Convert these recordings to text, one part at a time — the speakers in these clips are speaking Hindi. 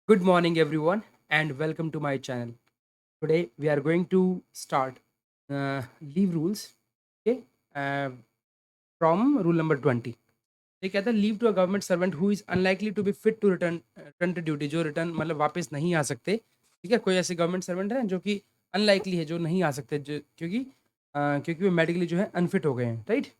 Good morning, everyone, and welcome to my channel. Today, we are going to start leave rules. Okay, uh, from rule number 20. ये कहता है leave to a government servant who is unlikely to be fit to return to duty, जो रिटर्न मतलब वापस नहीं आ सकते। ठीक है, कोई ऐसे गवर्नमेंट सर्वेंट है जो कि अनलाइकली है, जो नहीं आ सकते, जो क्योंकि वो मेडिकली जो है अनफिट हो गए हैं, right.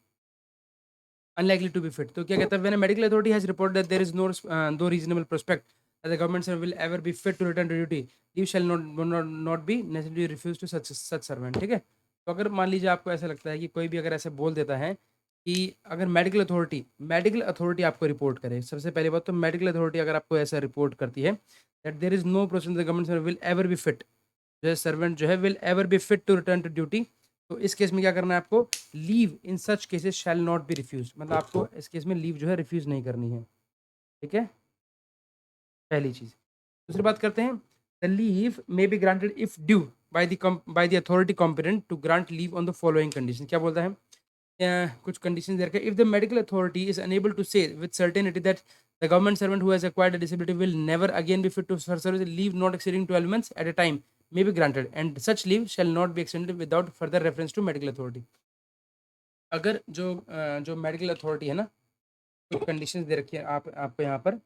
Unlikely to be fit. तो क्या कहता है, when a medical authority has reported that there is no reasonable prospect that the government servant will ever be fit to return to duty, leave shall not be necessarily refused to such servant. ठीक है, तो अगर मान लीजिए आपको ऐसा लगता है कि कोई भी अगर ऐसे बोल देता है कि अगर मेडिकल अथॉरिटी आपको रिपोर्ट करे, सबसे पहली बात तो मेडिकल अथॉरिटी अगर आपको ऐसा रिपोर्ट करती है that there is no person the government servant will ever be fit, जो है सर्वेंट जो है will ever be fit to return to duty, तो इस केस में क्या करना है आपको, leave in such cases shall not be refuse, मतलब आपको इस केस में लीव जो है रिफ्यूज नहीं करनी है। ठीक है, पहली चीज। दूसरी बात करते हैं, the leave may be granted if due by the authority competent to grant leave on the following condition. क्या बोलता है, कुछ कंडीशन दे रखे, if the medical authority is unable to say with certainty that the government servant who has acquired a disability will never again be fit to service, leave not exceeding 12 months at a time may be granted and such leave shall not be extended without further reference to medical authority। अगर जो मेडिकल अथॉरिटी है ना, कुछ कंडीशंस दे रखी है आपको यहाँ पर,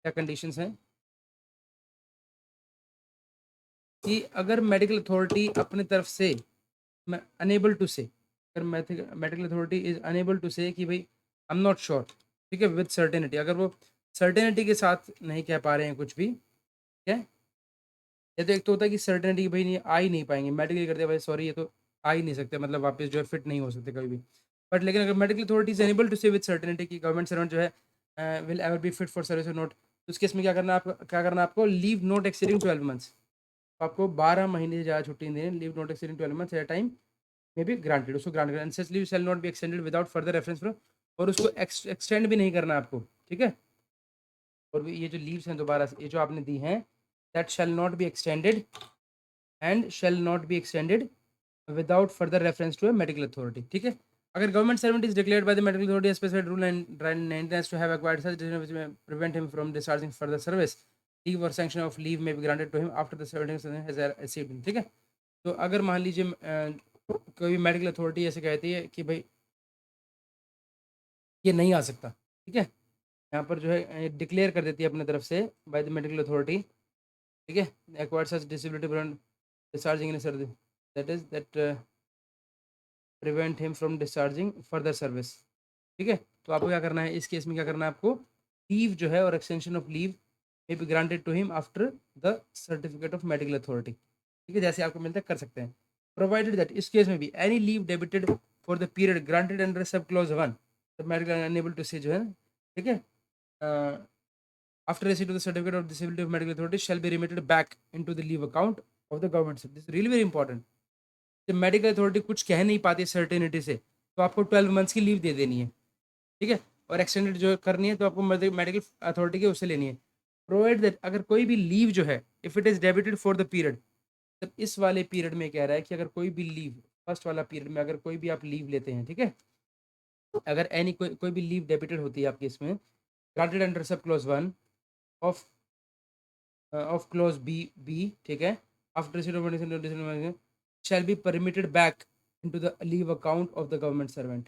क्या कंडीशंस हैं कि अगर मेडिकल अथॉरिटी अपने तरफ से अनेबल टू से, अगर medical authority is unable to say कि भाई आई एम नॉट श्योर, ठीक है, विद सर्टेनिटी, अगर वो सर्टेनिटी के साथ नहीं कह पा रहे हैं कुछ भी, ठीक है। ये तो एक तो होता है कि सर्टेनिटी भाई नहीं आ ही नहीं पाएंगे, मेडिकल करते हैं भाई सॉरी ये तो आ ही नहीं सकते, मतलब वापस जो है फिट नहीं हो सकते कभी भी। बट लेकिन अगर medical authority is unable to say with certainty की गवर्नमेंट सर्वेंट जो है will ever be fit for service और नॉट, तो उस केस में क्या करना आपको लीव नॉट एक्सीडिंग 12 मंथ्स, आपको 12 महीने से ज़्यादा छुट्टी नहीं देनी, leave not exceeding 12 months at time may be granted, उसको ग्रांट करना, such leave shall not be extended without further reference from, और उसको एक्सटेंड भी नहीं करना आपको। ठीक है, और ये जो लीव्स हैं दोबारा से ये जो आपने दी हैं, that shall not be extended and shall not be extended without further reference to a medical authority. ठीक है, अगर government servant is declared by the medical authority specified rule and nineteen to have acquired such decision which may prevent him from discharging further service, leave और sanction of leave may be granted to him after the servant has achieved. ठीक है, तो अगर मान लीजिए कोई मेडिकल अथॉरिटी ऐसे कहती है कि भाई ये नहीं आ सकता, ठीक है, यहाँ पर जो है डिक्लेयर कर देती है अपने तरफ से बाय द मेडिकल अथॉरिटी, ठीक है, acquired such disability from discharging in service, that prevent him from discharging further service. ठीक है, तो आपको क्या करना है इस केस में, क्या करना है आपको, लीव जो है और extension of leave may be granted to him after the certificate of medical authority. ठीक है, जैसे आपको मिलता है कर सकते हैं, प्रोवाइडेड दैट इस केस में भी any leave debited for the period granted under sub clause 1 the medical unable to say जो है, ठीक है, after receipt of the certificate of disability of medical authority shall be remitted back into the leave account of the government। This is really very important। जब मेडिकल अथॉरिटी कुछ कह नहीं पाती सर्टेनिटी से, तो आपको 12 मंथ्स की लीव दे देनी है। ठीक है, और एक्सटेंडेड जो करनी है तो आपको मेडिकल अथॉरिटी के उससे लेनी है। प्रोवाइड दैट अगर कोई भी लीव जो है if it is debited for the period, तब इस वाले पीरियड में कह रहा है कि अगर कोई भी लीव, फर्स्ट वाला पीरियड में अगर कोई भी आप लीव लेते हैं, ठीक है, अगर एनी कोई भी लीव डेबिटेड होती है आपकी इसमें, granted under sub clause 1 of clause B, ठीक है, after shall be permitted back into the leave account of the government servant.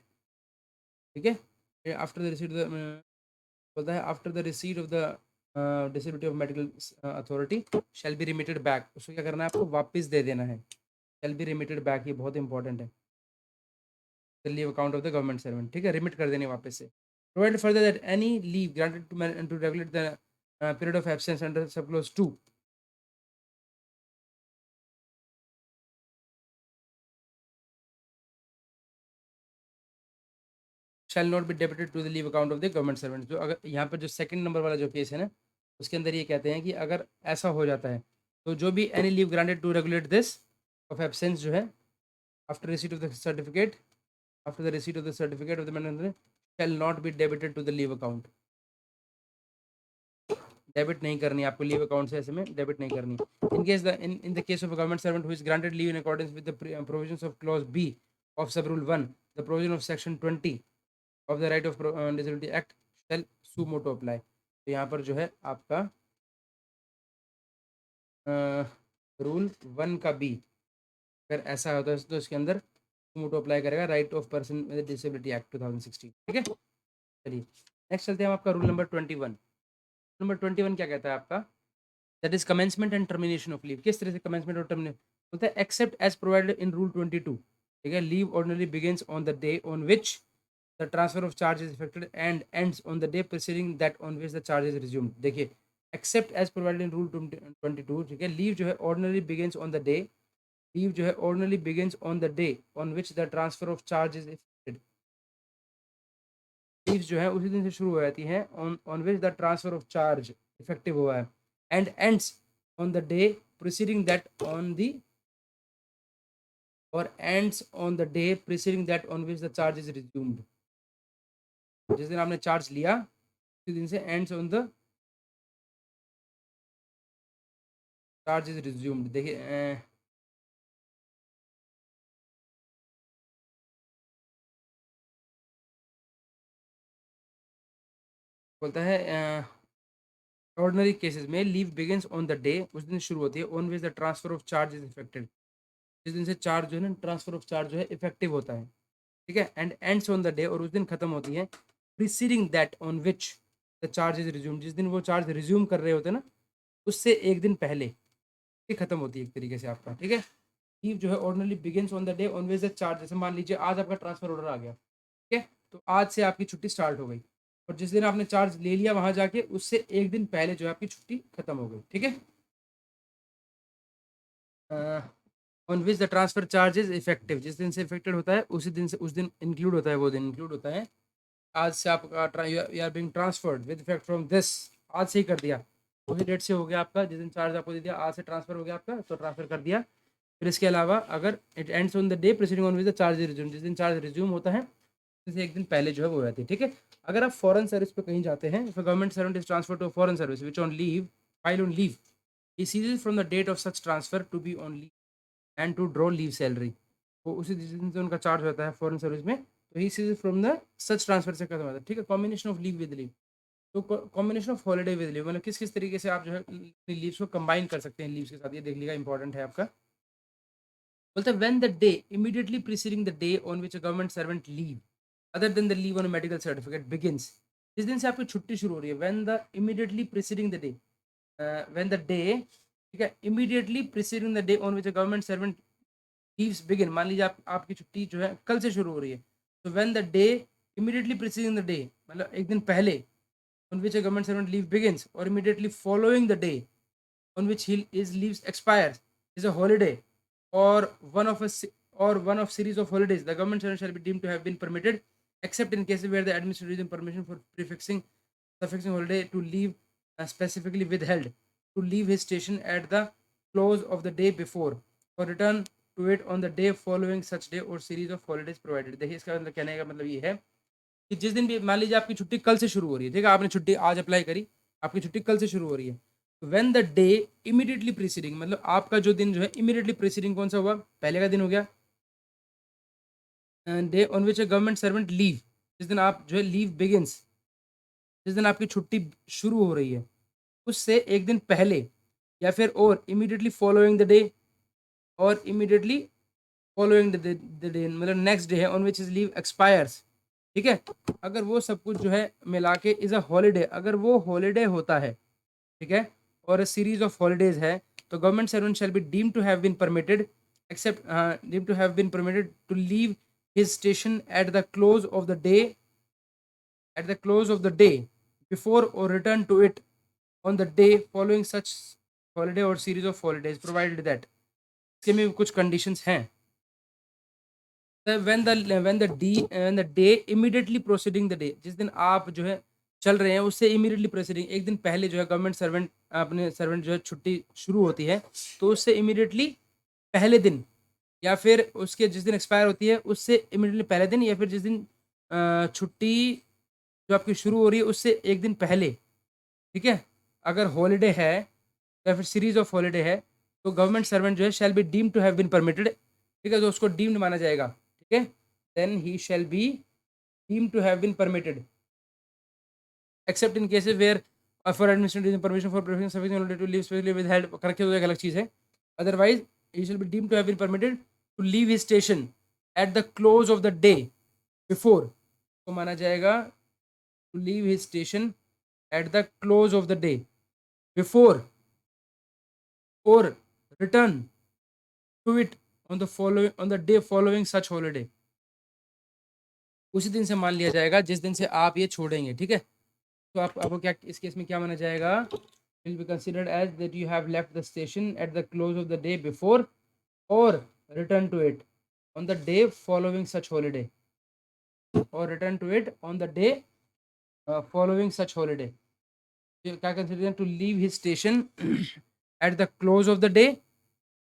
ठीक है, आफ्टर द रिसीट बोलता है after the receipt of the disability of medical authority shall be remitted back, उसको क्या करना है आपको वापस दे देना है, शैल बी रिमिटेड बैक, ये बहुत इंपॉर्टेंट है, the leave account of the government servant. ठीक है, रिमिट कर देने वापस से। Provide further that any leave granted to regulate the period of absence under sub clause 2 shall not be debited to the leave account of the government servant. जो अगर यहाँ पर जो सेकंड नंबर वाला जो केस है ना, उसके अंदर ये कहते हैं कि अगर ऐसा हो जाता है तो जो भी any leave granted to regulate this of absence जो है after receipt of the certificate, after the receipt of the certificate of the manager shall not be debited to the leave account. Debit नहीं करनी आपको लीव अकाउंट से, ऐसे में डेबिट नहीं करनी। In case the in the case of government servant who is granted leave in accordance with the provisions of clause B of sub rule 1 the provision of section 20 of the right of disability act shall suo motu apply. तो यहाँ पर जो है आपका रूल 1 का बी, अगर ऐसा होता है तो इसके अंदर टू अप्लाई करेगा right of person with disability act 2016। ठीक है, चलिए नेक्स्ट चलते हैं हम आपका रूल नंबर 21। नंबर 21 क्या कहता है आपका? That is commencement and termination of leave. किस तरह से कमेंसमेंट और टर्मिनेशन बोलता है? Except as provided in rule 22। ठीक है, leave ordinary begins on the day on which the transfer of charge is effected and ends on the day preceding that on which the charge is resumed. देखिए, except as provided in rule 22, ठीक है, लीव जो है ordinary begins on the day, leave जो है ordinary begins on the day on which the transfer of charge is affected. Leaves जो है उसी दिन से शुरू हो जाती हैं on on which the transfer of charge effective हुआ है and ends on the day preceding that on the और ends on the day preceding that on which the charge is resumed। जिस दिन आपने चार्ज लिया उसी दिन से ends on the charge is resumed। देखिए बोलता है ऑर्डिनरी केसेस में leave begins on the day, उस दिन शुरू होती है on which the transfer of charge is affected, जिस दिन से चार्ज जो है ना ट्रांसफर ऑफ चार्ज जो है इफेक्टिव होता है। ठीक है, and ends on the day, और उस दिन खत्म होती है preceding that on which the charge is resume, जिस दिन वो चार्ज रिज्यूम कर रहे होते हैं ना उससे एक दिन पहले ये खत्म होती है एक तरीके से आपका। ठीक है, लीव जो है ordinarily begins on the day on which the charge, जैसे मान लीजिए आज आपका ट्रांसफर ऑर्डर आ गया, ठीक है, तो आज से आपकी छुट्टी स्टार्ट हो गई और जिस दिन आपने चार्ज ले लिया वहां जाके उससे एक दिन पहले जो है आपकी छुट्टी खत्म हो गई। ठीक है, on which the transfer charge is effective, जिस दिन से इफेक्टेड होता है उसी दिन से उस दिन इंक्लूड होता है, वो दिन इंक्लूड होता है। आज से आपका you are being transferred with effect from this, आज से ही कर दिया, उसी डेट से हो गया आपका, जिस दिन चार्ज आपको दे दिया आज से ट्रांसफर हो गया आपका, तो ट्रांसफर कर दिया। फिर इसके अलावा अगर it ends on the day preceding on which the charge resume, जिस दिन चार्ज रिज्यूम होता है जैसे एक दिन पहले जो है वो हो जाती है। ठीक है, अगर आप फॉरेन सर्विस पे कहीं जाते हैं, if government servant is transfer to foreign service which on leave file on leave, he ceases from the date of such transfer to be on leave and to draw leave salary। वो उसी दिन से उनका चार्ज होता है फॉरेन सर्विस में, तो he ceases from the such transfer से खत्म होता है। ठीक है, combination of leave with leave, तो combination of holiday with leave, मतलब किस किस तरीके से आप जो है अपनी लीव्स को कंबाइन कर सकते हैं लीव्स के साथ, ये देख लीजिएगा, इंपॉर्टेंट है आपका। बोलते हैं when the day immediately preceding the day on which a government servant leave other than the leave on a medical certificate begins, जिस दिन से आपकी छुट्टी शुरू हो रही है, when the immediately preceding the day, when the day, ठीक है, immediately preceding the day on which a government servant leaves begin, मान लीजिए आपकी छुट्टी जो है कल से शुरू हो रही है, तो when the day immediately preceding the day, मतलब एक दिन पहले, on which a government servant leave begins or immediately following the day on which his leaves expires is a holiday or one of series of holidays, the government servant shall be deemed to have been permitted except in cases where the administrative reason permission for prefixing suffixing holiday to leave specifically withheld to leave his station at the close of the day before or return to it on the day following such day or series of holidays provided। देखिए, इसका मतलब कहने का मतलब ये है कि जिस दिन भी मान लीजिए आपकी छुट्टी कल से शुरू हो रही है, ठीक है, आपने छुट्टी आज अप्लाई करी, आपकी छुट्टी कल से शुरू हो रही है, तो when the day immediately preceding, मतलब आपका जो दिन जो है इमीडिएटली प्रीसीडिंग कौन सा हुआ, पहले का दिन हो गया, day on which a government servant leave, जिस दिन आप जो है लीव बिगिंस, जिस दिन आपकी छुट्टी शुरू हो रही है उससे एक दिन पहले, या फिर और इमीडिएटली फॉलोइंग द डे, और इमीडिएटली फॉलोइंग द डे मतलब नेक्स्ट डे है on which is leave expires. ठीक है, अगर वो सब कुछ जो है मिला के इज अ हॉलीडे, अगर वो हॉलीडे होता है, ठीक है, और सीरीज ऑफ हॉलीडेज है, तो government servant shall be deem to have been permitted except deem to have been permitted to leave his station at the close of the day, at the close of the day before or return to it on the day following such holiday or series of holidays provided that, इसके में कुछ कंडीशंस हैं। when the day immediately preceding the day, जिस दिन आप जो है चल रहे हैं उससे इमीडिएटली प्रेसिडिंग एक दिन पहले जो है गवर्नमेंट सर्वेंट अपने सर्वेंट जो है छुट्टी शुरू होती है, तो उससे इमीडिएटली पहले दिन, या फिर उसके जिस दिन एक्सपायर होती है उससे इमीडिएटली पहले दिन, या फिर जिस दिन छुट्टी जो आपकी शुरू हो रही है उससे एक दिन पहले। ठीक है, अगर हॉलीडे है या फिर सीरीज ऑफ हॉलीडे है, तो गवर्नमेंट सर्वेंट जो है shall be deemed to have been permitted, ठीक है, तो उसको डीम्ड माना जाएगा। ठीक है, then he shall be deemed to have been permitted except in cases where और for administrative permission for preferring service to leave specially with help करके तो एक अलग चीज़ है। Otherwise he shall be deemed to have been permitted to leave his station at the close of the day before, तो माना जाएगा to leave his station at the close of the day before और return to it on the day following such holiday. उसी दिन से मान लिया जाएगा जिस दिन से आप ये छोड़ेंगे, ठीक है। तो आप आपको क्या इस केस में क्या माना जाएगा, will be considered as that you have left the station at the close of the day before और return to it on the day following such holiday, और return to it on the day following such holiday. क्या consider to leave his station at the close of the day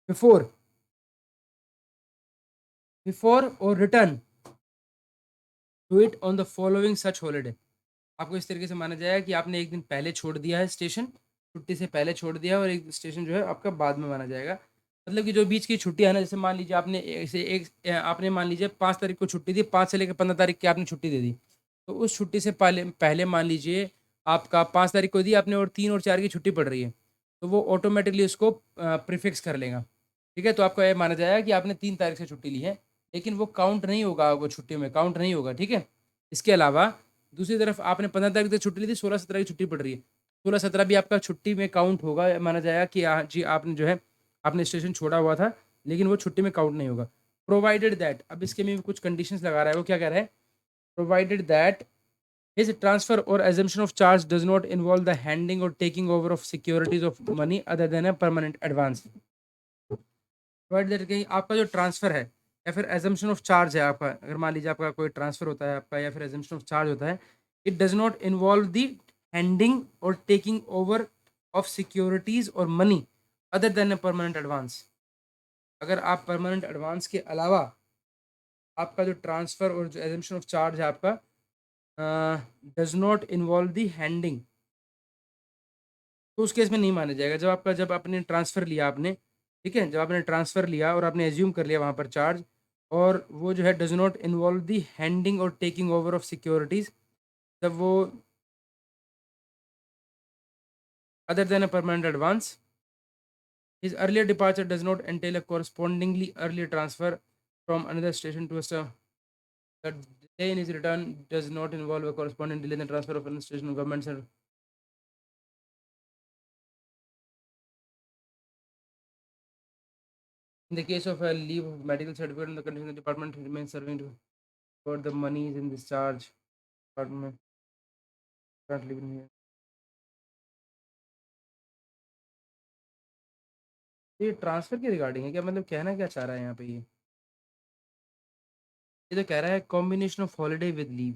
before और return to it on the following such holiday. आपको इस तरीके से माना जाएगा कि आपने एक दिन पहले छोड़ दिया है स्टेशन, छुट्टी से पहले छोड़ दिया है, और एक स्टेशन जो है आपका बाद में माना जाएगा। मतलब कि जो बीच की छुट्टी है ना, जैसे मान लीजिए आपने ऐसे आपने मान लीजिए 5 तारीख को छुट्टी दी, 5 से लेकर 15 तारीख की आपने छुट्टी दे दी, तो उस छुट्टी से पहले पहले मान लीजिए आपका 5 तारीख को दी आपने और 3 और 4 की छुट्टी पड़ रही है, तो वो ऑटोमेटिकली उसको प्रीफिक्स कर लेगा। ठीक है, तो आपको ये माना जाएगा कि आपने 3 तारीख से छुट्टी ली है, लेकिन वो काउंट नहीं होगा, वो छुट्टी में काउंट नहीं होगा। ठीक है, इसके अलावा दूसरी तरफ आपने 15 तारीख तक छुट्टी ली थी, 16 17 की छुट्टी पड़ रही है, 16 17 भी आपका छुट्टी में काउंट होगा, माना जाएगा कि जी आपने जो है आपने स्टेशन छोड़ा हुआ था, लेकिन वो छुट्टी में काउंट नहीं होगा। प्रोवाइडेड दैट, अब इसके में भी कुछ कंडीशंस लगा रहा है, वो क्या कह रहा है, provided that his transfer or assumption of charge does not involve the handing or taking over of securities of money other than a permanent advance। Provide that कहीं आपका जो ट्रांसफर है या फिर एजम्पशन ऑफ चार्ज है आपका, अगर मान लीजिए आपका कोई ट्रांसफर होता है आपका या फिर एजम्पशन ऑफ चार्ज होता है, it does not involve the handing और टेकिंग ओवर ऑफ सिक्योरिटीज और money other than a permanent advance. अगर आप परमानेंट एडवांस के अलावा आपका जो ट्रांसफर और जो एजम्पशन ऑफ चार्ज है आपका does not involve the handing, तो उस केस में नहीं माना जाएगा। जब आपने ट्रांसफर लिया आपने, ठीक है, जब आपने ट्रांसफर लिया और आपने एज्यूम कर लिया वहाँ पर चार्ज, और वो जो है does not involve the handing और टेकिंग ओवर ऑफ सिक्योरिटीज, जब वो other than a permanent advance, his earlier departure does not entail a correspondingly earlier transfer from another station to a station. The delay in his return does not involve a corresponding delay in the transfer of another station of government service. In the case of a leave of medical certificate, the condition the department remains serving to for the money is in this charge. Department can't live in here. तो ये ट्रांसफर के रिगार्डिंग है क्या, मतलब कहना क्या चाह रहा है यहाँ पे ये तो कह रहा है combination of holiday with leave.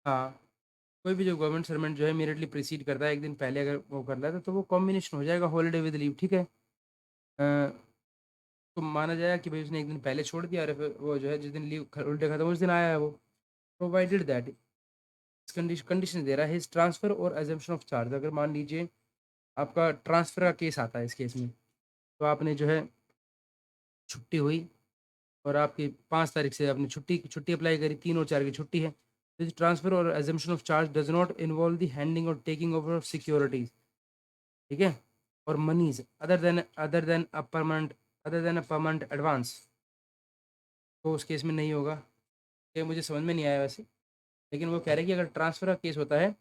हाँ, कोई भी जो गवर्नमेंट सर्वेंट जो है इमीडिएटली प्रीसीड करता है एक दिन पहले, अगर वो कर रहा है तो वो कॉम्बिनेशन हो जाएगा हॉलीडे विद लीव। ठीक है, तो माना जाएगा कि भाई उसने एक दिन पहले छोड़ दिया और फिर वो जो है जिस दिन लीव हॉलीडे खत्म उस दिन आया है वो। प्रोवाइडेड दैट कंडीशन दे रहा है हिज ट्रांसफर और एजम्पशन ऑफ चार्ज। अगर मान लीजिए आपका ट्रांसफर का केस आता है इस केस में, तो आपने जो है छुट्टी हुई और आपकी 5 तारीख से आपने छुट्टी छुट्टी अप्लाई करी, 3 और 4 की छुट्टी है, दिस ट्रांसफर और assumption of charge does not involve the handing और टेकिंग ओवर ऑफ सिक्योरिटीज, ठीक है, और monies other than a permanent advance, तो उस केस में नहीं होगा। ये मुझे समझ में नहीं आया वैसे, लेकिन वो कह रहे हैं कि अगर ट्रांसफर का केस होता है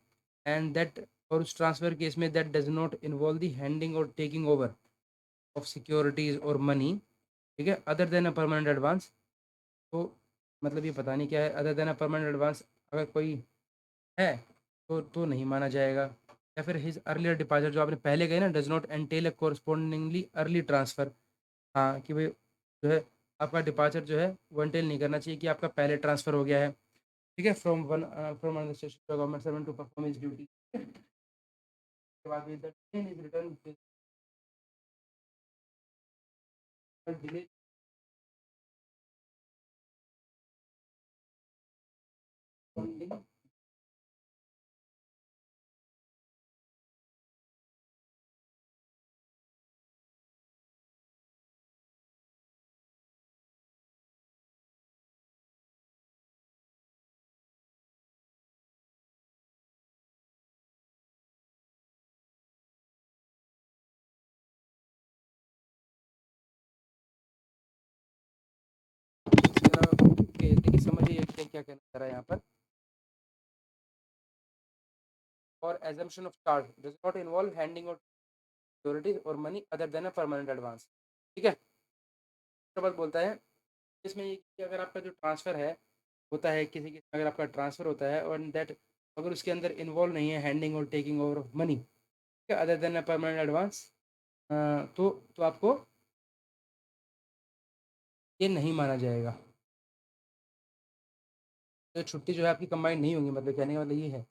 एंड दैट, और उस ट्रांसफर केस में that does not involve the handing और टेकिंग ओवर ऑफ सिक्योरिटीज और मनी, ठीक है, other than a permanent advance, तो मतलब ये पता नहीं क्या है other than a permanent advance, अगर कोई है तो नहीं माना जाएगा। या फिर हिज अर्लियर डिपार्चर, जो आपने पहले कहे ना, does not entail A correspondingly early transfer, हाँ कि भाई जो है आपका डिपार्चर जो है वो एंटेल नहीं करना चाहिए कि आपका पहले ट्रांसफ़र हो गया है, ठीक है, from another station to government servant to perform his duty. के बाद रिटर्न डिले क्या कहना चाह रहा है यहाँ पर, और assumption of charge does not involve handing और सिक्योरिटीज और money other than a permanent advance. ठीक है, उसके बाद बोलता है इसमें ये कि अगर आपका जो ट्रांसफ़र है होता है किसी के, अगर आपका ट्रांसफ़र होता है और दैट अगर उसके अंदर इन्वॉल्व नहीं है हैंडिंग और taking over of money other than a permanent advance, तो आपको ये नहीं माना जाएगा। तो छुट्टी जो है आपकी कंबाइंड नहीं होगी, मतलब कहने का मतलब ये है।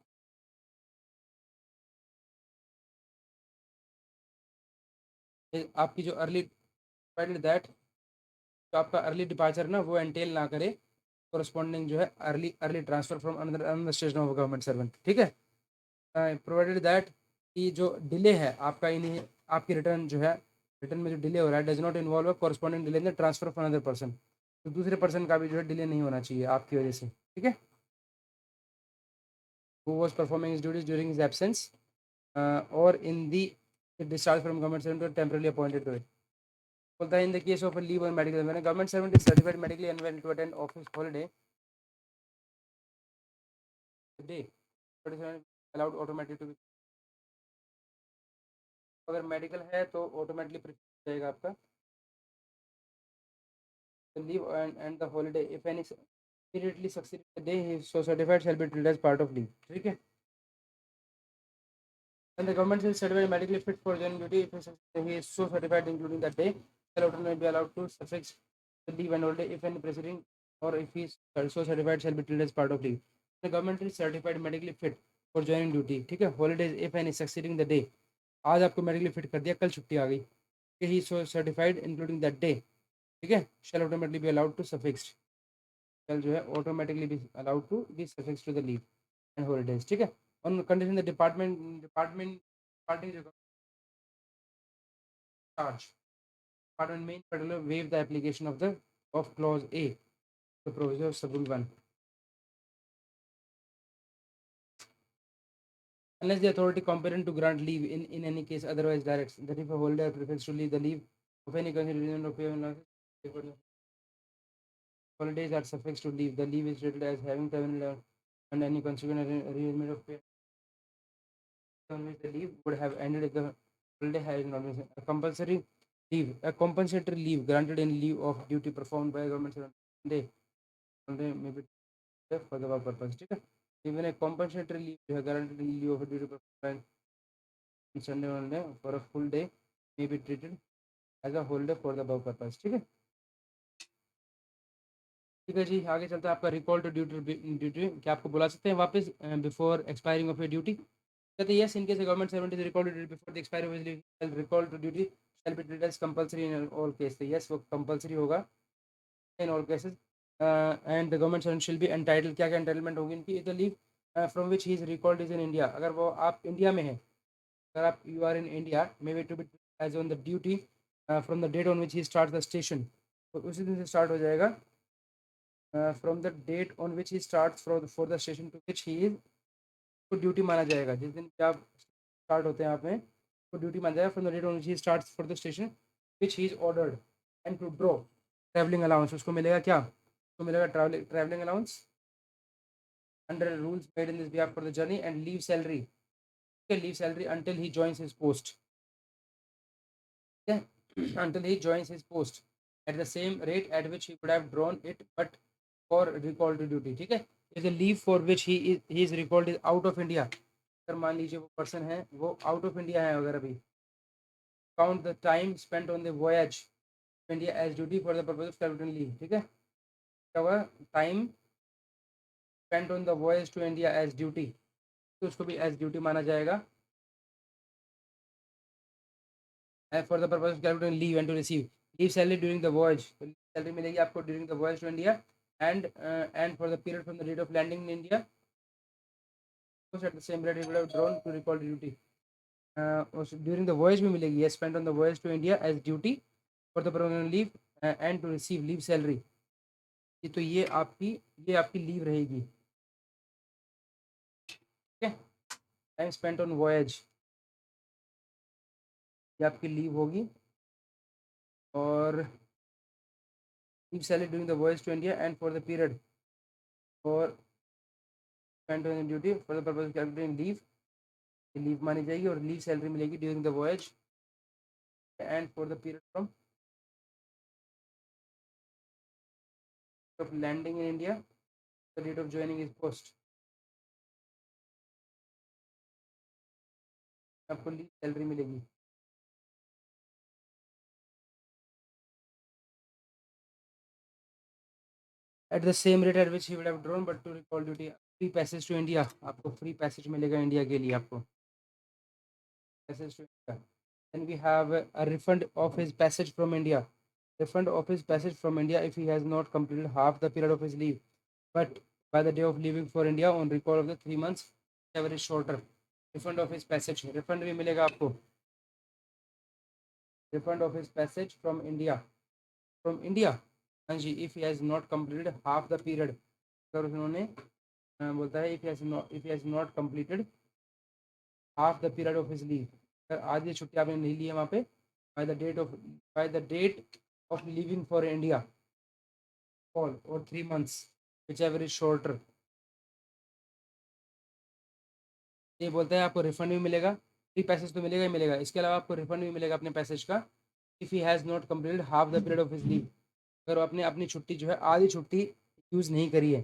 आपकी जो अर्ली प्रोवाइडेड दैट तो आपका अर्ली डिपार्चर ना वो एंटेल ना करे कोरस्पॉन्डिंग जो है early early transfer from another another station of government servant. ठीक है, प्रोवाइडेड दैट कि जो डिले है आपका इन्हीं आपकी रिटर्न जो है, रिटर्न में जो डिले हो रहा है does not involve corresponding delay in the transfer of another person, तो दूसरे पर्सन का भी जो है डिले नहीं होना चाहिए आपकी वजह से। ठीक है, who was performing his duties during his absence और इन दी discharge from government servant or temporarily appointed to it। बोलता है in the case of leave और medical when a government servant is certified medically unwell to attend office holiday day allowed automatically to be, अगर मेडिकल है तो ऑटोमेटिकली जाएगा आपका the leave and the holiday if any immediately succeed the day he is so certified shall be treated as part of leave। ठीक है, when the government is certified medically fit for joining duty if he is so certified including that day shall automatically be allowed to suffix the leave and holiday if any preceding or if he is so certified shall be treated as part of leave। the government is certified medically fit for joining duty। ठीक है, holidays if any succeeding the day, आज आपको मेडिकली फिट कर दिया, कल छुट्टी आ गई, he so certified including that day. ठीक है, shall automatically be allowed to suffixed, shall जो है automatically be allowed to be suffixed to the leave and holidays. ठीक है, on condition the department departing जो चार्ज डिपार्टमेंट में particular waive the application of the of clause A the provision of schedule 1 unless the authority competent to grant leave in any case otherwise directs that if a holder prefers to leave the leave of any consideration of payment holidays are suffixed to leave, the leave is treated as having terminated and any consequent arrangement of pay on which the leave would have ended if the holiday has not been a compulsory leave, a compensatory leave granted in lieu of duty performed by a government servant day holiday may be for the above purpose। ठीक है, even a compensatory leave जो है granted in lieu of a duty performed by Sunday holiday for a full day may be treated as a holiday for the above purpose। ठीक है, ठीक है जी, आगे चलता है आपका रिकॉल टू ड्यूटी। ड्यूटी क्या आपको बुला सकते हैं वापस before expiring of a duty? कहते हैं yes, in case government servant is recall to duty before the expiry of his leave recall to duty shall be treated as compulsory in all case. तो यस, वो कंपल्सरी होगा in all cases and the government servant shall be entitle, क्या क्या एंटाइटलमेंट होगी इनकी, the leave from which he is recalled is in India, अगर वो आप इंडिया में हैं, अगर आप you are in India may be to be as on the duty from the date on which he start the station, तो उसी दिन से स्टार्ट हो जाएगा from the date on which he start for the station to which he is, तो ड्यूटी माना जाएगा जिस दिन क्या स्टार्ट होते हैं आप में, तो ड्यूटी माना जाएगा from the date on which he start for the station which he is ordered and to draw travelling allowance, उसको मिलेगा क्या, उसको मिलेगा travelling allowance under rules made in this behalf for the journey and leave salary, leave salary until he joins his post, until he joins his post at the same rate at which he would have drawn it but for recall to duty। ठीक है, if the leave for which he is recalled is out of India, अगर मान लीजिए वो पर्सन है वो आउट ऑफ इंडिया है अगर अभी, count the time spent on the voyage to India as duty for the purpose of calculating leave। ठीक है, क्या हुआ, time spent on the voyage to India as duty, तो उसको भी एज ड्यूटी माना जाएगा for the purpose of calculating leave and to receive leave salary during the voyage, salary मिलेगी आपको during the voyage to India and for the period from the date of landing in India at the same rate he would have drawn to recall duty, during the voyage भी मिलेगी, yes, spent on the voyage to India as duty for the permanent leave and to receive leave salary, ये तो ये आपकी लीव रहेगी। ठीक है, टाइम स्पेंट ऑन वॉयज ये आपकी लीव होगी और leave salary during the voyage to India and for the period और spent on duty for the purpose calculating leave, leave मानी जाएगी और लीव सैलरी मिलेगी during the voyage and for the period from of landing in India the date of joining is post. आपको लीव सैलरी मिलेगी। At the same rate at which he would have drawn but to recall duty free passage to India, आपको फ्री पैसेज मिलेगा इंडिया के लिए, आपको passage to India. Then we have a refund of his passage from India, refund of his passage from India if he has not completed half the period of his leave, but by the day of leaving for India on recall of the 3 months, whichever is shorter. Refund of his passage, refund भी मिलेगा आपको, refund of his passage from India, हाँ जी, if he has not completed half the period, अगर उन्होंने बोलता है if he has not completed half the period of his leave, अगर आधी छुट्टी आपने नहीं ली है वहाँ पे, by the date of leaving for India or 3 months, whichever is shorter, ये बोलता है आपको रिफंड भी मिलेगा, फ्री पैसेज तो मिलेगा ही मिलेगा, इसके अलावा आपको रिफंड भी मिलेगा अपने पैसेज का if he has not completed half the period of his leave, अगर आपने अपनी छुट्टी जो है आधी छुट्टी यूज़ नहीं करी है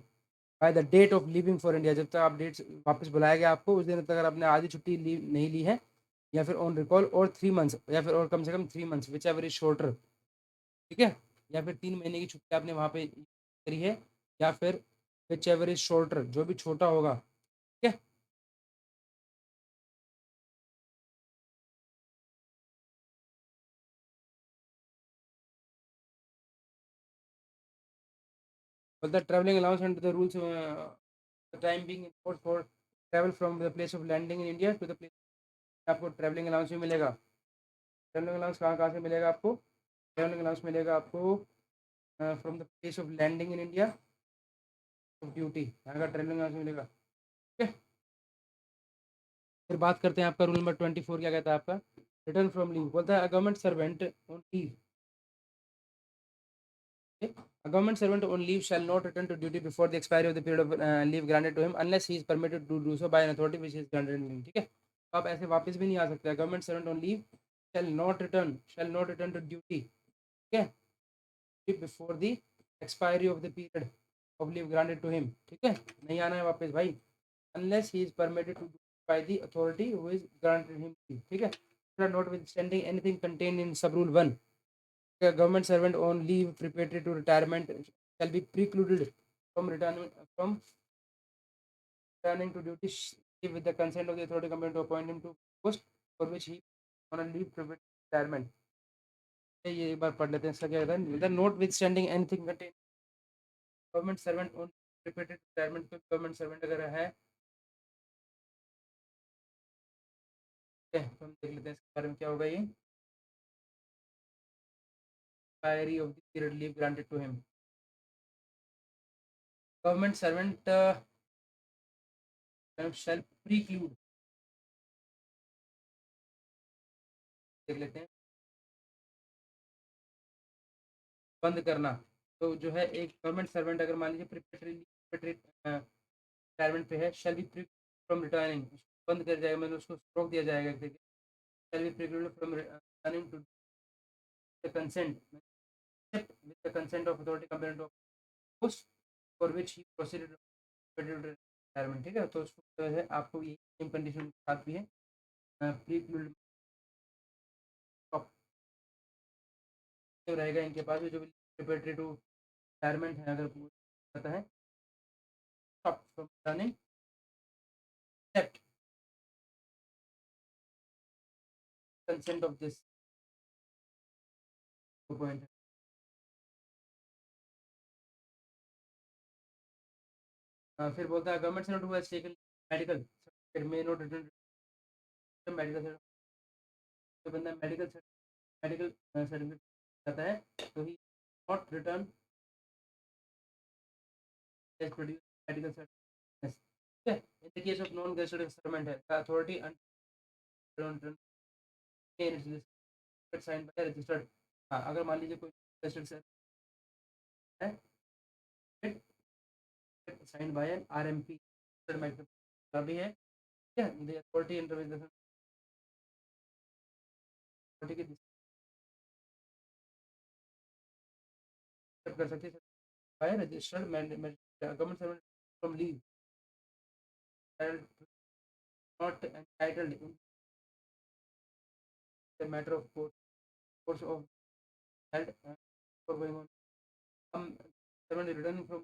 by the date of living for India, जब तक आप डेट वापस बुलाया गया आपको उस दिन तक अगर आपने आधी छुट्टी लीव नहीं ली है, या फिर ऑन रिकॉल और 3 मंथ्स, या फिर और कम से कम 3 months which ever is shorter, ठीक है, या फिर 3 महीने की छुट्टी आपने वहाँ पे करी है, या फिर विच एवर इज शॉर्टर, जो भी छोटा होगा, ठीक है। But the traveling allowance under the rules, the time being enforced for travel from the place of landing in India to the place, आपको ट्रैवलिंग अलाउंस भी मिलेगा। ट्रैवलिंग अलाउंस कहाँ कहाँ से मिलेगा आपको? ट्रैवलिंग अलाउंस मिलेगा आपको from the place of landing in India of duty, यहाँ का ट्रैवलिंग अलाउंस मिलेगा, ठीक है। फिर बात करते हैं आपका रूल नंबर 24 क्या कहता है आपका, रिटर्न फ्रॉम लीव, बोलता है government servant on leave, a government servant on leave shall not return to duty before the expiry of the period of leave granted to him unless he is permitted to do so by an authority which is granted in him, ठीक है। तो आप ऐसे वापस भी नहीं आ सकते, government servant on leave shall not return to duty, ठीक है, before the expiry of the period of leave granted to him, ठीक है, नहीं आना है वापस भाई, unless he is permitted to by the authority who is granted him leave, ठीक है। notwithstanding anything contained in sub rule 1, a government servant on leave preparatory to retirement shall be precluded from returning to duty with the consent of the authority competent to appoint him to post for which he on a leave preparatory to retirement। ये एक बार पढ़ लेते हैं, इसका क्या कहता है, note with standing anything contain government servant on preparatory retirement, तो गवर्नमेंट सर्वेंट अगर है, तो हम देख लेते हैं इसके बारे में क्या होगा, ये expiry of the period leave granted to him, government servant shall preclude, देख लेते हैं, बंद करना, तो जो है एक गवर्नमेंट सर्वेंट अगर मान लीजिए प्रिपेरेटरी रिटायरमेंट पे है, शैल बी फ्रॉम रिटायरिंग, बंद कर जाएगा, मतलब उसको रोक दिया जाएगा, shall be precluded from returning to the consent with the consent of authority competent to post for which he proceeded to retirement, ठीक है। तो उसको जो है आपको ये सेम कंडीशन के साथ भी है, प्रीक्लूड रहेगा इनके पास भी, जो भी प्रिपेरेटरी टू रिटायरमेंट है अगर पता है, stop from returning except consent of this point। फिर बोलता है गवर्नमेंट से नोट हुआ टेकन मेडिकल फिर मे नोट रिटर्न मेडिकल, तो बंदा मेडिकल मेडिकल सर्टिफिकेट जाता है, तो he not return produce medical certificate, ठीक है। In the case of non gazetted servant है अथॉरिटी साइन बाय रजिस्टर्ड, हाँ अगर मान लीजिए कोई गेजेटेड है साइंड बाय एन आरएमपी भी है, ठीक है। द अथॉरिटी इंटरव्यू अथॉरिटी की कर सकती है by registered government servant from leave not entitled in the matter of course of held for going on some servant returning from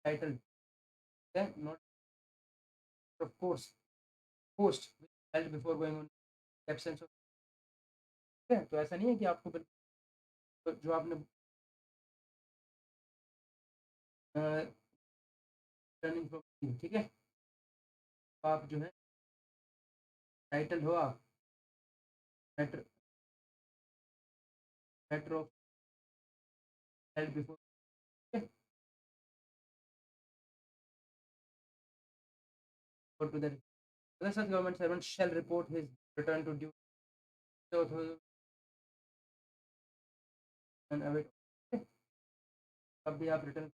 title, then not of course post held before going on absence of, ठीक है। तो ऐसा नहीं है कि आपको जो आपने रिटर्निंग फ्रॉम, ठीक है, तो आप जो है टाइटल हो आप matter matter of held before, to the other such government servant shall report his return to duty and await, तब भी आप रिटर्न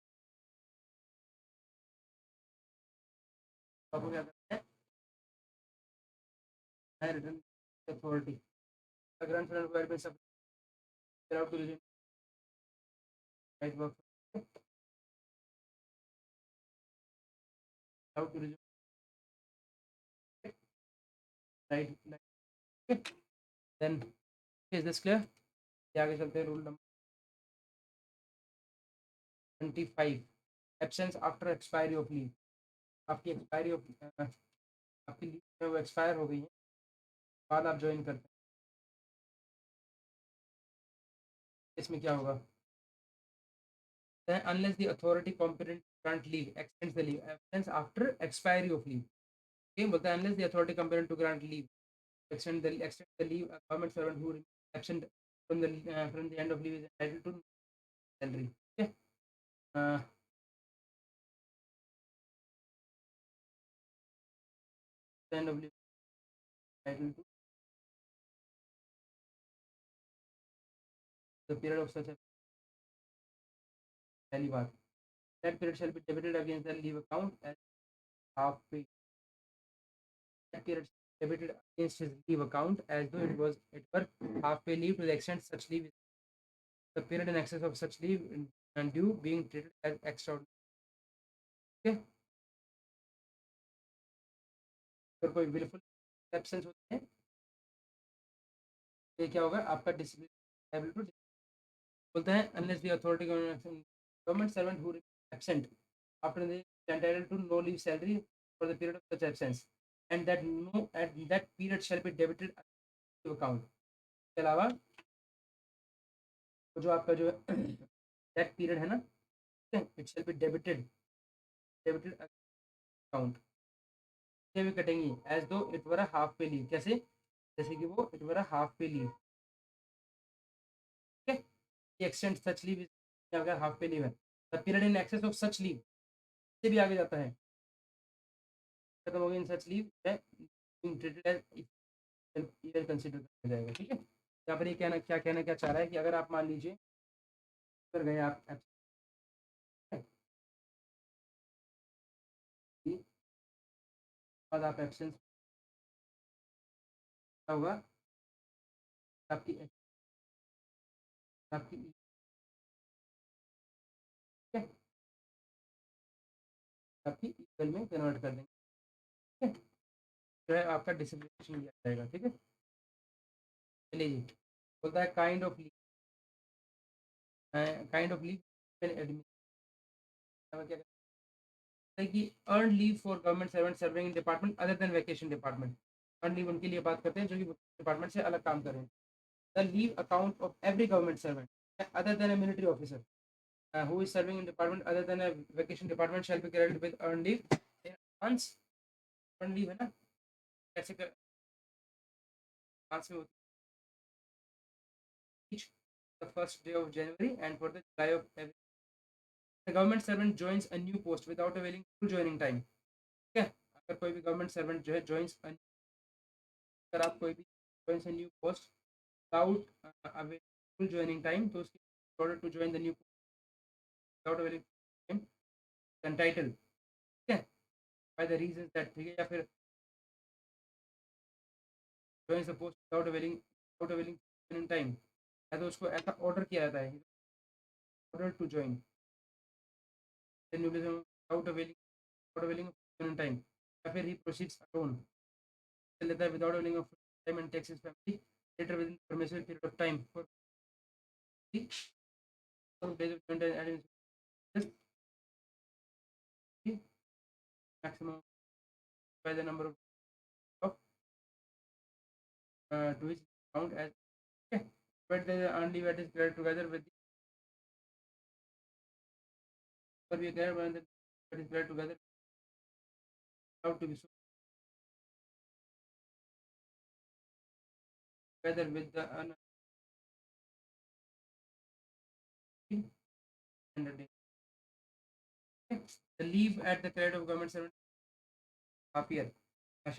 आपको क्या करना है return authority grant required by सब allowed to resume right work, allowed to resume right, then is this clear? आगे चलते हैं rule number 25 absence after expiry of leave. आपकी एक्सपायरी ऑफ आपकी लीव है वो एक्सपायर हो गई है, बाद आप ज्वाइन करते हैं, इसमें क्या होगा, unless the authority competent grant leave extends the leave absence after expiry of leave, okay, बोलता है unless the authority competent to grant leave extend the leave, a government servant who remains absent from the end of leave is entitled to salary, okay, uh, the end of leave entitled to the period of such a पहली बात, that period shall be debited against the leave account as half pay, that period debited against his leave account as though it were half pay leave to the extent such leave, the period in excess of such leave and due being treated as extraordinary, okay। अगर कोई विलफुल एब्सेंस होते हैं ये क्या होगा आपका डिसिप्लिन, बोलता है unless the authority government servant who absent after the entitled to no leave salary for the period of such absence and that no at that period shall be debited to account, इसके अलावा तो जो आपका जो दैट पीरियड है ना, it shall be debited account से भी कटेंगी as though it were half pay leave, कैसे, जैसे कि वो it were half pay leave, ठीक है। एक्सटेंड सच लीव अगर हाफ पे लीव है, the period in excess of such leave से भी आगे जाता है, खत्म हो गई in such leave being treated as year consider किया जाएगा, ठीक है। यहाँ पर ये कहना क्या चाह रहा है कि अगर आप मान लीजिए कर गए आप बाद आप एब्सेंस क्या होगा, आपकी आपकी आपकी ईमेल में कन्वर्ट कर देंगे, ठीक है, जो है आपका डिसिप्लिनेशन दिया जाएगा, ठीक है। चलिए जी, बोलता है काइंड ऑफ लीव एडमिट क्या कहता है कि earn leave for government servant serving in department other than vacation department, earn leave उनके लिए बात करते हैं जो कि डिपार्टमेंट से अलग काम कर रहे हैं, the leave account of every government servant other than a military officer who is serving in department other than a vacation department shall be credited with earned leave in advance, earned leave है ना, कैसे कर advance में होती है each the first day of January and for the July of every, the government servant joins a new post without availing full joining time, ठीक है। अगर कोई भी गवर्नमेंट सर्वेंट जो है joins अगर आप कोई भी joins a new post without availing full joining time तो उसकी in order to join the new post without availing time entitle, ठीक है, बाय द रीजन दैट, ठीक है, या फिर joins the post without availing in time, या तो उसको ऐसा ऑर्डर किया जाता है, order to join, then you listen without availing in time, या फिर he proceeds alone, चल लेता है without availing of time and takes his family later within the permissible period of time for days of joint and maximum by the number of to which count as, okay, but the only what is created together with the we there when the what is created together how to be so together with the and the the leave at the credit of government servant half year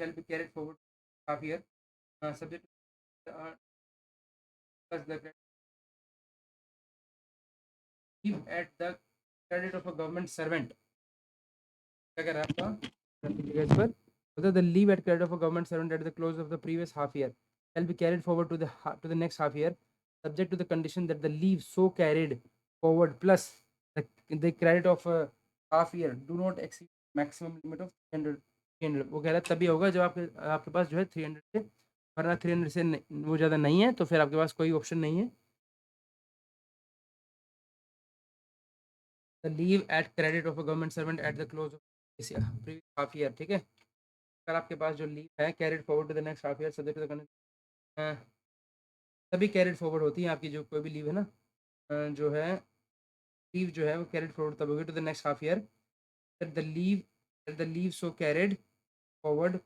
shall be carried forward half year subject to the plus the leave at the credit of a government servant, क्या कह रहा है आपका इस पर, whether the leave at credit of a government servant at the close of the previous half year shall be carried forward to the next half year, subject to the condition that the leave so carried forward plus the credit of a half year do not exceed maximum limit of 300 वो कह रहा है तभी होगा जब आपके आपके पास जो है 300 से, वरना 300 से वो ज़्यादा नहीं है तो फिर आपके पास कोई ऑप्शन नहीं है. The leave at credit of a government servant at the close of this previous half year, ठीक है, अगर आपके पास जो लीव है carried forward to the next half year subject to the तभी कैरिड फॉरवर्ड होती है आपकी जो कोई भी लीव है ना, जो है लीव जो है वो कैरिड फॉरवर्ड तब होगी to the next half year the leave so carried forward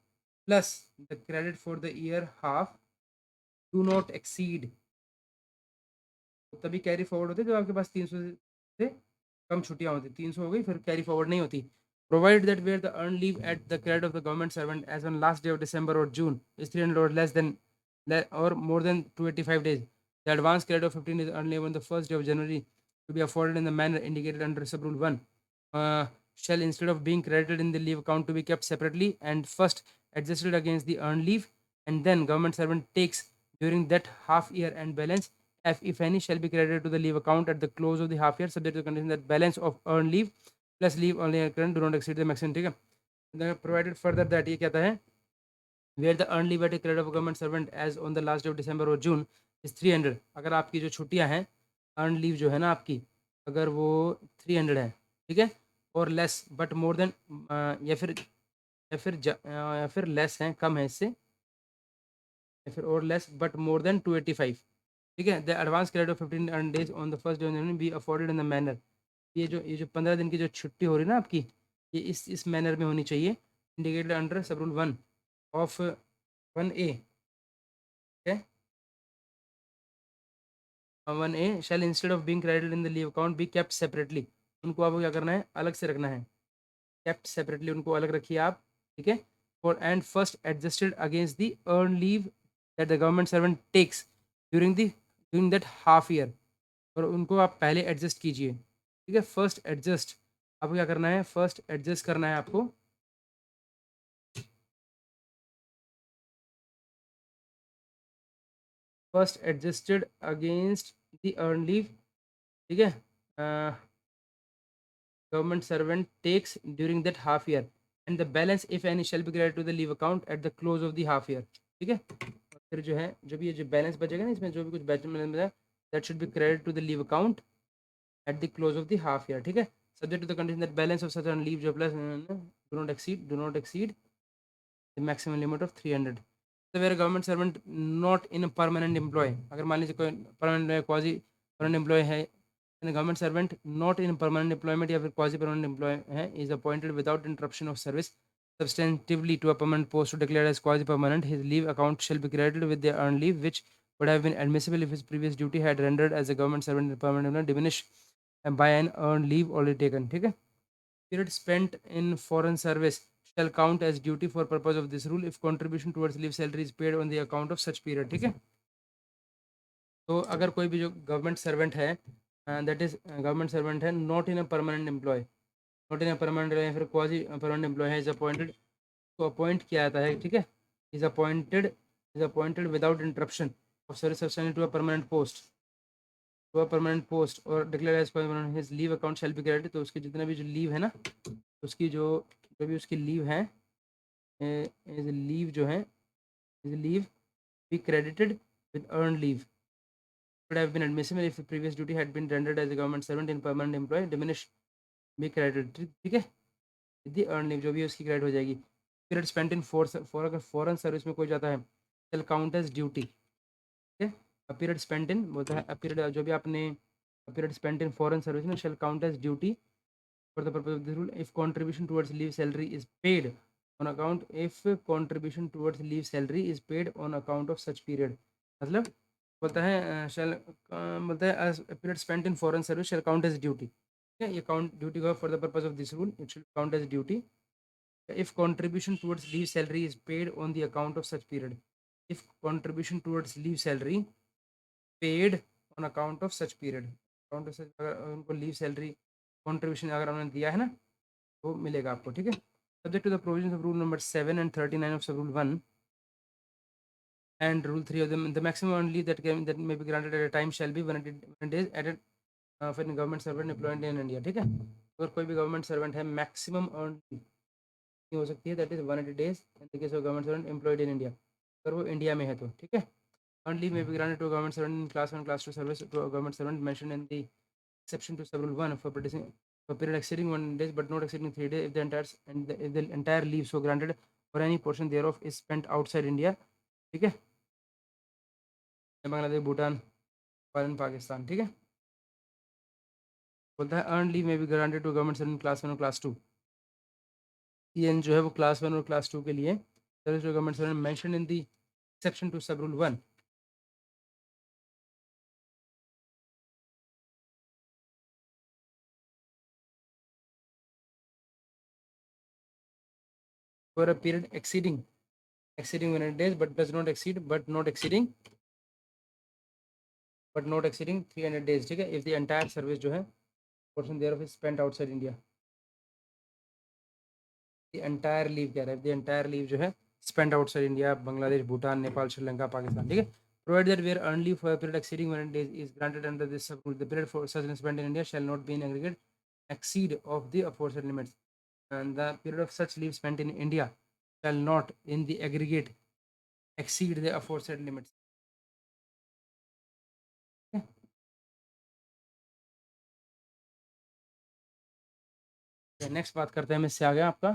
plus the credit for the year half do not exceed, तभी कैरी फॉरवर्ड होती है जब आपके पास 300 से कम छुट्टियां होती, 300 हो गई फिर कैरी फॉरवर्ड नहीं होती. Provided that where the earned leave at the credit of the government servant as on last day of December or June is 300 or less than or more than 285 days, the advance credit of 15 days earned leave on the first day of January to be afforded in the manner indicated under sub rule 1 shall instead of being credited in the leave account to be kept separately and first adjusted against the earned leave, and then government servant takes during that half year and balance if any shall be credited to the leave account at the close of the half year subject to the condition that balance of earned leave plus leave only current do not exceed the maximum, ठीक है. Provided further that ये कहता है where the earned leave at a credit of a government servant as on the last day of December or June is 300, अगर आपकी जो छुट्टियां हैं earned leave जो है ना आपकी अगर वो 300 है, ठीक है, और लेस बट मोर देन या फिर लेस है कम है इससे या फिर और लेस बट मोर देन 285, ठीक है, the advance credit of 15 earn days on the first day be afforded in the manner, ये जो 15 दिन की जो छुट्टी हो रही है ना आपकी ये इस मैनर में होनी चाहिए indicated under sub rule 1 of 1A, okay, 1A shall instead of being credited in the leave account be kept separately, उनको आपको क्या करना है अलग से रखना है, kept separately उनको अलग रखिए आप, ठीक है, for and first adjusted against the earned leave that the government servant takes during that half year, और उनको आप पहले एडजस्ट कीजिए, ठीक है, फर्स्ट एडजस्ट आपको क्या करना है फर्स्ट एडजस्ट करना है आपको first adjusted against the earn leave, ठीक है, government servant takes during that half year and the balance if any shall be credited to the leave account at the close of the half year, ठीक है, और फिर जो है जो भी ये जो बैलेंस बचेगा ना इसमें जो भी कुछ balance that should be credit to the leave account at the close of the half year, ठीक है, subject to the condition that balance of such on leave जो plus do not exceed the maximum limit of 300. So where a government servant not in a permanent employee, अगर मान लीजिए कोई permanent quasi permanent employee है, and a government servant not in permanent employment या फिर quasi permanent employee है is appointed without interruption of service substantively to a permanent post declared as quasi permanent, his leave account shall be credited with the earned leave which would have been admissible if his previous duty had rendered as a government servant in permanent employment diminished by an earned leave already taken, ठीक है. Period spent in foreign service shall count as duty for purpose of this rule if contribution towards leave salary is paid on the account of such period, ठीक है. तो अगर कोई भी जो गवर्नमेंट सर्वेंट है दैट इज गवर्नमेंट सर्वेंट है not in a permanent employ, not in permanent या फिर क्वाजी परमानेंट एम्प्लॉय है, इज अपॉइंटेड, को अपॉइंट किया जाता है, ठीक है, is appointed without interruption of service substantial to a permanent post, to a permanent post और declare as permanent, his leave account shall be credited, तो उसकी जितने भी जो लीव है ना, उसकी जो भी उसकी लीव है, इज लीव जो है, is leave be credited with earned leave would have been admissible if the previous duty had been rendered as a government servant in permanent employee diminished be credited, ठीक है, the earned leave जो भी है उसकी क्रेडिट हो जाएगी। पीरियड स्पेंट इन अगर फॉरेन सर्विस में कोई जाता है शैल काउंट एज ड्यूटी, ठीक है, अ पीरियड स्पेंट इन बोलता है, अ पीरियड जो भी आपने a period spent in foreign service में shall count as duty for the purpose of this rule if contribution towards leave salary is paid on account, if contribution towards leave salary is paid on account of such period, मतलब बोलता है shall बोलता है as a period spent in foreign service shall count as duty, ठीक है, ये count duty का for the purpose of this rule it should count as duty if contribution towards leave salary is paid on the account of such period, if contribution towards leave salary paid on account of such period, account of such अगर उनको leave salary contribution अगर उन्होंने दिया है ना वो मिलेगा आपको, ठीक है, subject to the provisions of rule number 7 and 39 of sub rule 1 and rule 3 of them, the maximum earned leave that may be granted at a time shall be 180 days added for a government servant employed in India, ठीक है, अगर कोई भी गवर्नमेंट सर्वेंट है मैक्सिमम अर्न हो सकती है that is 180 days in the case of government servant employed in India, अगर वो इंडिया में है तो, ठीक है, earn leave may be granted to government servant in class 1 class 2 service to government servant mention in the exception to sub rule 1 for practicing for period exceeding 1 days but not exceeding 3 days if the entire leave so granted or any portion thereof is spent outside India, ठीक है, बांग्लादेश भूटान नेपाल पाकिस्तान, ठीक है, बोलता है earn leave may be granted to government servant class 1 और क्लास 2, ये जो है वो क्लास 1 और क्लास 2 के लिए service to government servant mention in the exception to sub rule 1 for a period exceeding 100 days but does not exceed but not exceeding 300 days, ठीक है, if the entire service जो है portion thereof is spent outside India, entire leave कह रहा है, एंटायर लीव जो है spend outside India, Bangladesh Bhutan Nepal Sri Lanka Pakistan, ठीक है, provide that where earn leave for period exceeding 100 days is granted under this rule, the period for such spent in India shall not be in aggregate exceed of the aforesaid limits, and the period of such leave spent in India shall not in the aggregate exceed the aforesaid limits, next बात करते हैं, हम इससे आ गया आपका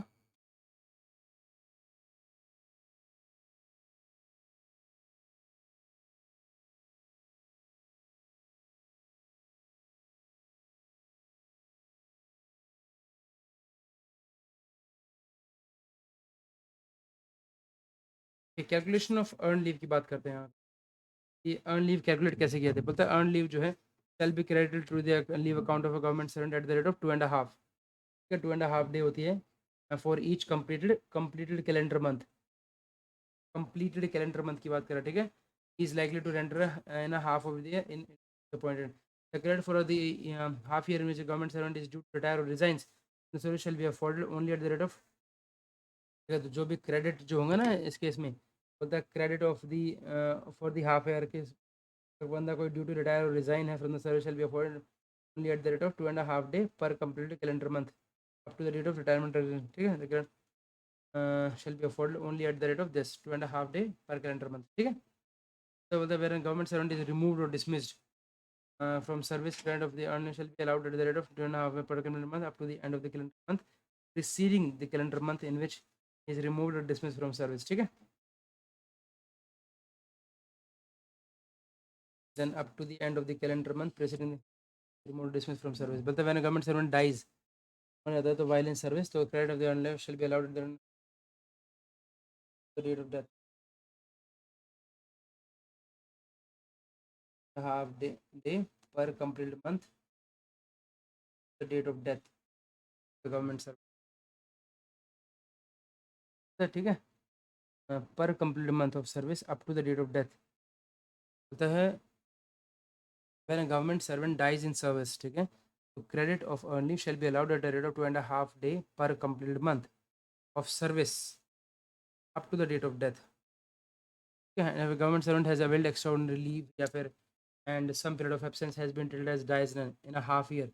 कैलकुलेशन ऑफ अर्न लीव की बात करते हैं, ये अर्न लीव कैलकुलेट कैसे किया था, बोलता है अर्न लीव जो है shall be credited to the leave account of a government servant at the rate of 2.5, 2.5 day होती है for each completed calendar month, completed calendar month की बात करें, ठीक है, is likely to render in half of the in appointed the credit for the half year in which government servant is due to retire और resigns the service shall be afforded only at the rate of, तो जो भी क्रेडिट जो होंगे ना इस केस में बोलता है credit of the for the half year के बंदा कोई ड्यू टू रिटायर और रिजाइन है from the service shall be afforded only at the rate of 2.5 day per completed calendar month up to the date of retirement, ठीक है, shall be afforded only at the rate of this 2.5 day per calendar month, ठीक है, so whether where a government servant is removed or dismissed from service, grant of the earner shall be allowed at the rate of 2.5 per calendar month up to the end of the calendar month preceding the calendar month in which he is removed or dismissed from service, ठीक है, then up to the end of the calendar month preceding the removed or dismissed from service, but when a government servant dies on other to violence service, so credit of the earner shall be allowed at the rate of death, half day per completed month, the date of death the government servant, ठीक है, पर complete month of service up to the date of death, होता है when a government servant dies in service, ठीक है, So credit of earned leave shall be allowed at a rate of 2.5 day per completed month of service up to the date of death. Okay, and if a government servant has availed extraordinary leave या फिर and some period of absence has been treated as dies in a half year,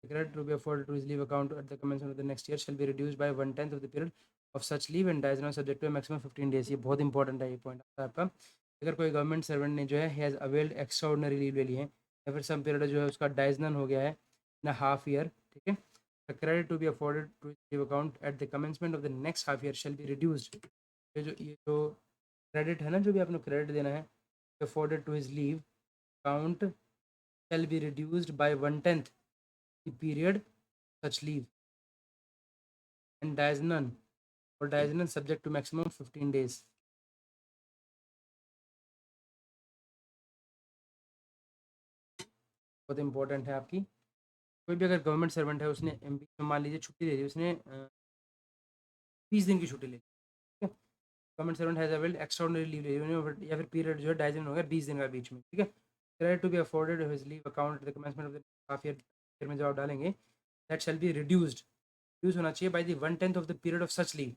the credit to be afforded to his leave account at the commencement of the next year shall be reduced by 1/10 of the period of such leave and dies subject to a maximum 15 days. ये बहुत इंपॉर्टेंट है ये पॉइंट आपका. अगर कोई गवर्नमेंट सर्वेंट ने जो है हैज़ अवेल्ड एक्स्ट्राऑर्डिनरी लीव ले ली है या फिर सम पीरियड जो है उसका डाइजनन हो गया है इन अ हाफ ईयर, ठीक है, the credit to be afforded to leave account at the commencement of the next half year shall be reduced. ये जो क्रेडिट है ना, जो भी आपने क्रेडिट देना है afforded to his leave account shall be reduced by 1/10 the period such leave and dies none or dies none subject to maximum 15 days. बहुत इंपॉर्टेंट है आपकी. कोई भी अगर गवर्नमेंट सर्वेंट है उसने एमपी में मान लीजिए छुट्टी ले ली, उसने 20 दिन की छुट्टी ले ली, ठीक है, government servant has availed extraordinary leave ले ली या फिर पीरियड जो है डाइज हो गया 20 दिन का बीच में, ठीक है, credit to be afforded his leave account the commencement of the half year में जवाब डालेंगे that shall be reduced. Reduce होना चाहिए by the 1/10 of the period of such leave.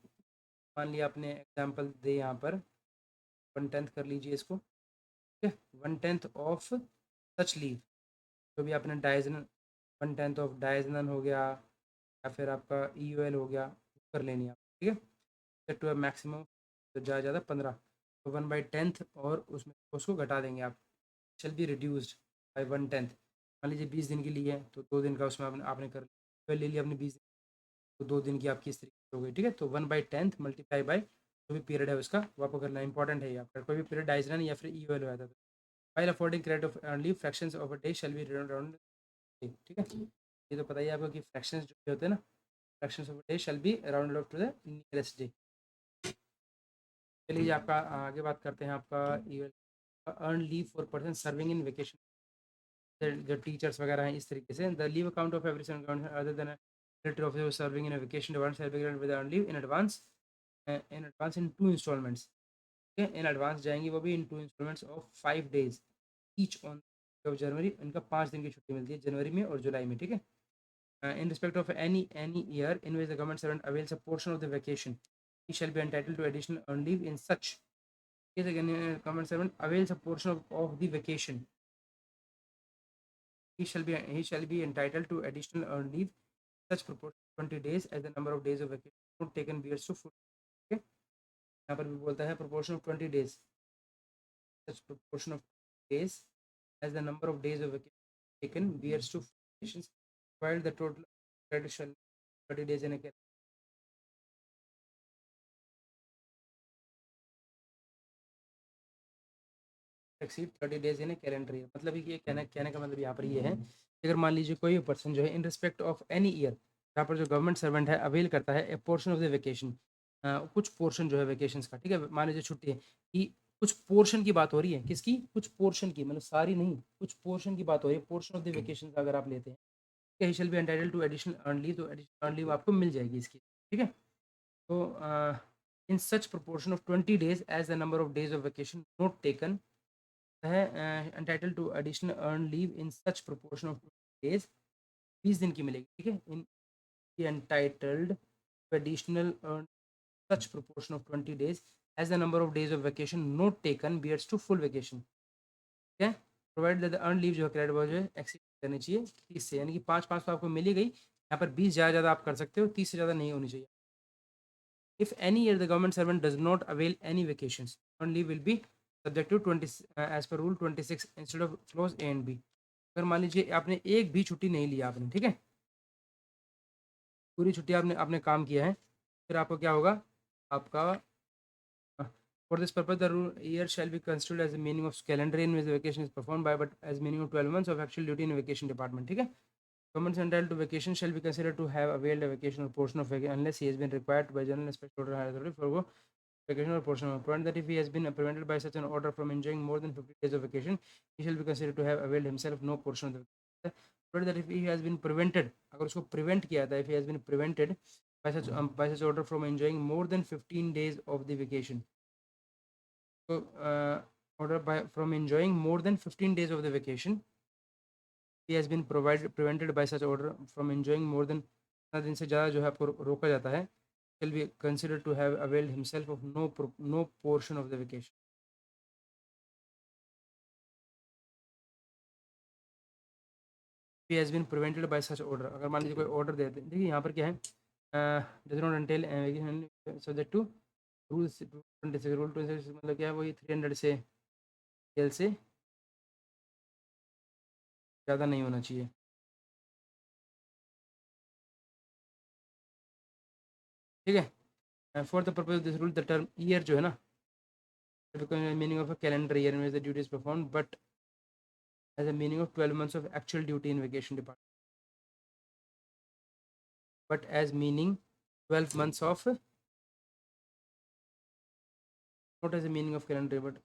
मान लिया आपने एग्जाम्पल दे यहाँ पर 1/10 कर लीजिए इसको, ठीक है, 1/10 ऑफ सच लीव जो भी आपने डाइजन 1/10 ऑफ डाइजनन हो गया या फिर आपका EOL हो गया कर लेनी आप, ठीक है, टू मैक्सिमम तो ज़्यादा ज़्यादा 15 तो 1/10 और उसमें उसको घटा देंगे आप, शैल बी रिड्यूस्ड बाय 1/10. मान लीजिए 20 दिन की ली है तो 2 दिन का उसमें आपने कर ले लिया अपने 20 दिन, तो 2 दिन की आपकी इस तरीके से हो गई, ठीक है, तो 1/10 मल्टीप्लाई बाय जो भी पीरियड है उसका वो आपको करना इंपॉर्टेंट है. आपका कोई भी पीरियड डाइजनन या फिर EOL हो जाता है. While affording credit of earned leave, fractions of a day shall be rounded. ठीक है, ये तो पता ही है आपको कि फ्रैक्शंस जो भी होते हैं ना, fractions of a day shall be rounded off to the nearest day. चलिए आपका आगे बात करते हैं आपका earn leave for person serving in vacation. जो टीचर्स वगैरह हैं इस तरीके से the leave account of every other than military officer serving in a vacation department shall be granted with earned leave in advance in 2 installments. Okay, in advance जाएंगी वो भी in 2 installments of 5 days each on of जनवरी. इनका 5 दिन की छुट्टी मिलती है जनवरी में और जुलाई में, ठीक है. In respect of any year in which the government servant avails a portion of the vacation, he shall be entitled to additional earned leave in such case. Again, government servant avails a portion of the vacation, he shall be entitled to additional earned leave such proportion 20 days as the number of days of vacation taken bears to full. Okay, यहाँ पर भी बोलता है proportion of 20 days, such proportion of days as the number of days of vacation taken bears to vacations, while the total credit shall 30 days in a exceed 30 days in a calendar year. मतलब ये कहने का मतलब यहाँ पर ये है कि अगर मान लीजिए कोई पर्सन जो है इन रिस्पेक्ट ऑफ एनी ईयर जहाँ पर जो गवर्नमेंट सर्वेंट है अवेल करता है ए पोर्शन ऑफ द वेकेशन, कुछ पोर्शन जो है वेकेशन का, ठीक है, मान लीजिए छुट्टी है कि कुछ पोर्शन की बात हो रही है, किसकी, कुछ पोर्शन की, मतलब सारी नहीं, कुछ पोर्शन की बात हो रही है, पोर्शन ऑफ द वेकेशन अगर आप लेते हैं, he shall be entitled to additional earn leave, तो एडिशनल अर्न लीव आपको मिल जाएगी इसकी, ठीक है. तो in such proportion of 20 days as the number of days of vacation not taken है entitle to additional earn leave in such proportion of 20 days, 20 दिन की मिलेगी, ठीक है, in entitled to additional earn such proportion of 20 days as the number of days of vacation not taken bears to full vacation, ठीक है, provide that the earn leave जो है क्रेडिट जो है एक्सीड करनी चाहिए 30 से, यानी कि 5 तो आपको मिली गई, यहाँ पर 20 ज़्यादा आप कर सकते हो, 30 से ज़्यादा नहीं होनी चाहिए. If any year the government servant does not avail any vacations, earned leave will be subject to 20 as per rule 26 instead of clause A and B. अगर मान लीजिए आपने एक भी छुट्टी नहीं लिया आपने, ठीक है, पूरी छुट्टी आपने आपने काम किया है, फिर आपको क्या होगा, आपका for this purpose the year shall be considered as the meaning of calendar in which the vacation is performed by, but as meaning of 12 months of actual duty in a vacation department, ठीक है. Government entitled to vacation shall be considered to have availed a vacation or portion of vacation unless he has been required by general inspector order higher authority for vacation or portion of point that if he has been prevented by such an order from enjoying more than 50 days of vacation, he shall be considered to have availed himself no portion of the vacation. But that if he has been prevented, अगर उसको prevent किया था, if he has been prevented by such order from enjoying more than 15 days of the vacation, so order by from enjoying more than 15 days of the vacation, he has been provided prevented by such order from enjoying more than 15 दिन से ज़्यादा जो है आपको रोका जाता है, shall be considered to have availed himself of no portion of the vacation. He has been prevented by such order. अगर मान लीजिए कोई ऑर्डर देते हैं, देखिए यहाँ पर क्या है, does not entail subject to rules 26 rule 26 मतलब क्या है, वही 300 से एल से ज़्यादा नहीं होना चाहिए। ठीक है, for the purpose of this rule the term year जो है ना, meaning of a calendar year में the duty is perform but as a meaning of 12 months of actual duty in vacation department, but as meaning 12 months of, not as a meaning of calendar but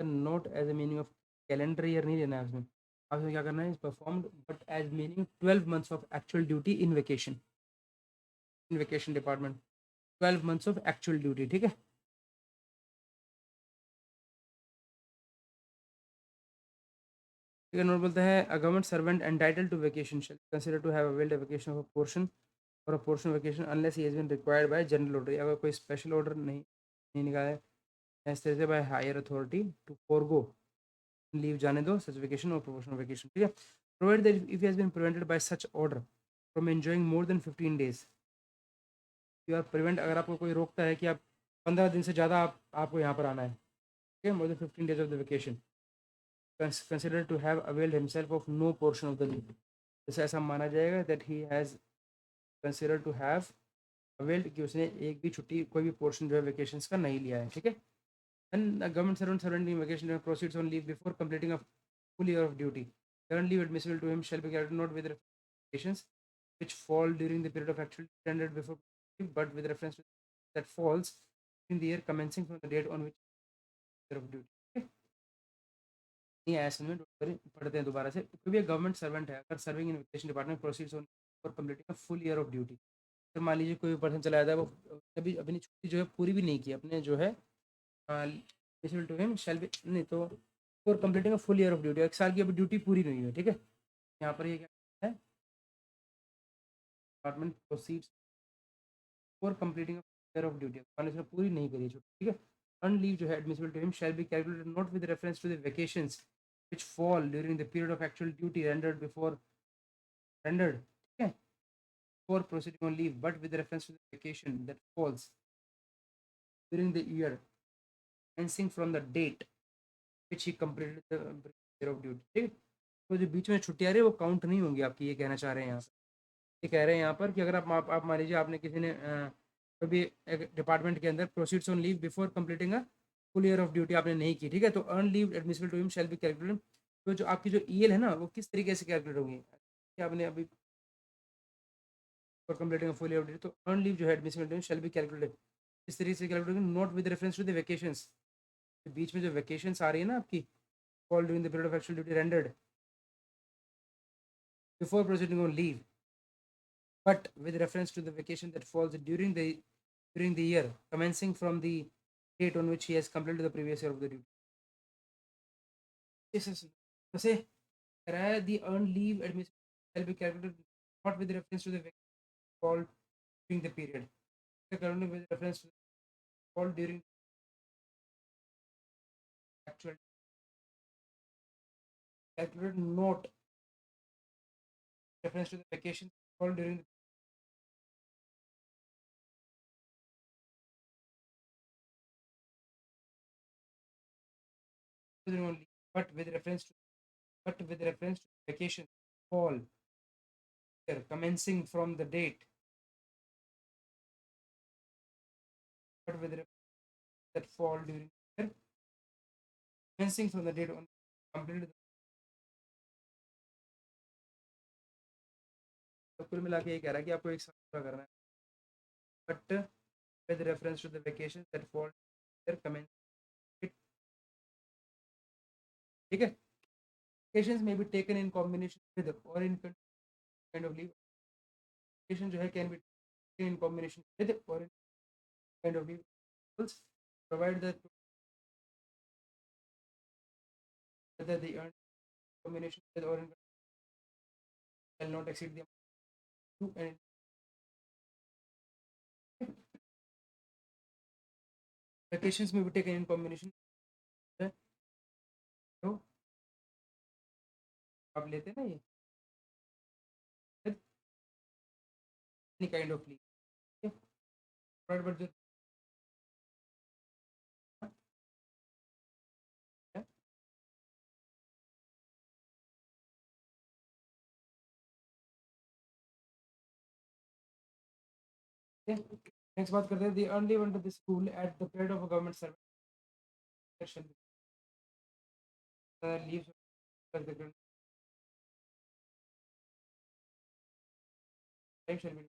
not as a meaning of calendar year नहीं लेना है उसमें, आपने क्या करना है, performed but as meaning 12 months of actual duty in vacation department, 12 months of actual duty। ठीक है, ठीक है, नोट बोलता है a government servant entitled to vacation shall consider to have availed a vacation of a portion और a portion vacation unless he has been required by general order, अगर कोई स्पेशल ऑर्डर नहीं निकाला है इस तरह से by higher authority to forgo leave जाने दो सच वेकेशन और प्रोपोर्शनल वेकेशन। ठीक है, provide that if has been prevented by such order from enjoying more than 15 days, you are prevent, अगर आपको कोई रोकता है कि आप 15 दिन से ज़्यादा आपको यहाँ पर आना है, ठीक है, more than 15 days of the vacation, consider to have availed himself of no portion of the leave, जैसे ऐसा माना जाएगा that he has consider to have availed, कि उसने एक भी छुट्टी कोई भी पोर्शन जो है वेकेशन का नहीं लिया है। ठीक है, and government servant in vacation proceeds on leave before completing a full year of duty, current leave admissible to him shall be carried not with vacations which fall during the period of actual standard before but with reference to that falls in the year commencing from the date on which year of duty। okay? नहीं आया समझ में, पढ़ते हैं दोबारा से। कोई भी गवर्नमेंट सर्वेंट है अगर serving in vacation department proceeds on for completing a full year of duty, तो मान लीजिए कोई पर्सन चला जाता है, वो कभी अपनी छुट्टी जो है पूरी भी नहीं की, अपने जो है eligible to him shall be, नहीं तो for completing a full year of duty, एक साल की अभी ड्यूटी पूरी नहीं है। ठीक है, यहाँ पर ये क्या है, department proceeds for completing year of duty, मैंने उसने पूरी नहीं करी छुट्टी। ठीक है, अर्न लीव जो है admissible to him shall be calculated not with reference to the vacations which fall during the period of actual duty rendered before rendered, ठीक है, for proceeding on leave but with reference to the vacation that falls during the year commencing from the date which he completed the year of duty। ठीक है, तो जो बीच में छुट्टी आ रही है वो काउंट नहीं होंगी आपकी, ये कहना चाह रहे हैं यहाँ पर। ये कह रहे हैं यहाँ पर कि अगर आप मान लीजिए आपने किसी ने कभी एक डिपार्टमेंट के अंदर proceeds on leave before completing a full year of duty आपने नहीं की, ठीक है, तो earn leave admissible to him shall be calculated, तो जो आपकी जो ईएल है ना वो किस तरीके से कैलकुलेट होगी कि आपने अभी for completing a full year of duty, तो अर्न लीव जो है admissible to him shall be calculated इस तरीके से कैलकुलेट होगी, not with reference to the vacations, बीच में जो वेकेशंस आ रही है ना आपकी, fall during the period of actual duty rendered before proceeding on leave but with reference to the vacation that falls during the year commencing from the date on which he has completed the previous year of the duty। This is जैसे कह रहा है the earned leave admission shall be calculated not with reference to the vacation fall during the period, currently with reference to the fall during actual calculated not reference to the vacation fall during the only but with reference to vacation fall year commencing from the date but with that fall during the year commencing from the date on completed। तो कुल मिला के ये कह रहा है कि आपको एक साल पूरा करना है but with reference to the vacation that fall their commence. ठीक है, वेकेशंस में be taken in combination with or in kind of leave, vacation जो है can be taken in combination with or in kind of leave provide that the combination with or shall not exceed the amount and vacations may be taken in combination तो आप लेते हैं ना ये any kind of leave okay? but जो है नेक्स्ट बात करते हैं the only one to the school at the period of a government service shall leave the time shall be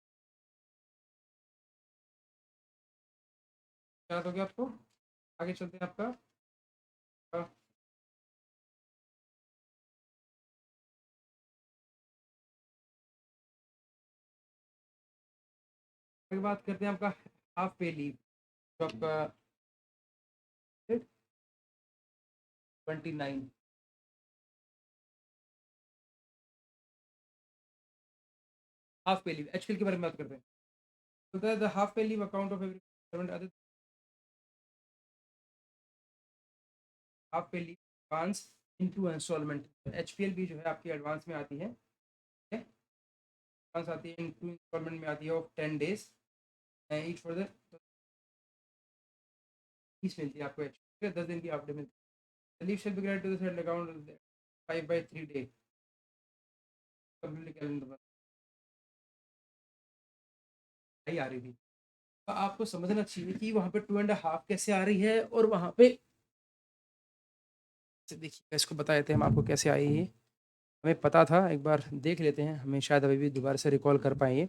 याद हो गया आपको आगे चलते हैं आपका आगे बात करते हैं आपका हाफ पे लीव जो आपका 29 हाफ पे लीव एचपीएल के बारे में बात करते हैं तो the half pay leave account of every servant other half pay leave advance into installment HPL भी जो है आपकी एडवांस में आती है एडवांस आती है इनटू इंस्टॉलमेंट में आती है of 10 days each for the 30 मिलती है आपको एचपीएल 10 दिन की हाफ डे मिलती है leave shall be credited to the set account 5/3 day complete calendar पर आ रही थी तो आपको समझना चाहिए कि वहाँ पे 2.5 कैसे आ रही है और वहाँ पे देखिए इसको बता देते हैं हम आपको कैसे आई है हमें पता था एक बार देख लेते हैं हमें शायद अभी भी दोबारा से रिकॉल कर पाएंगे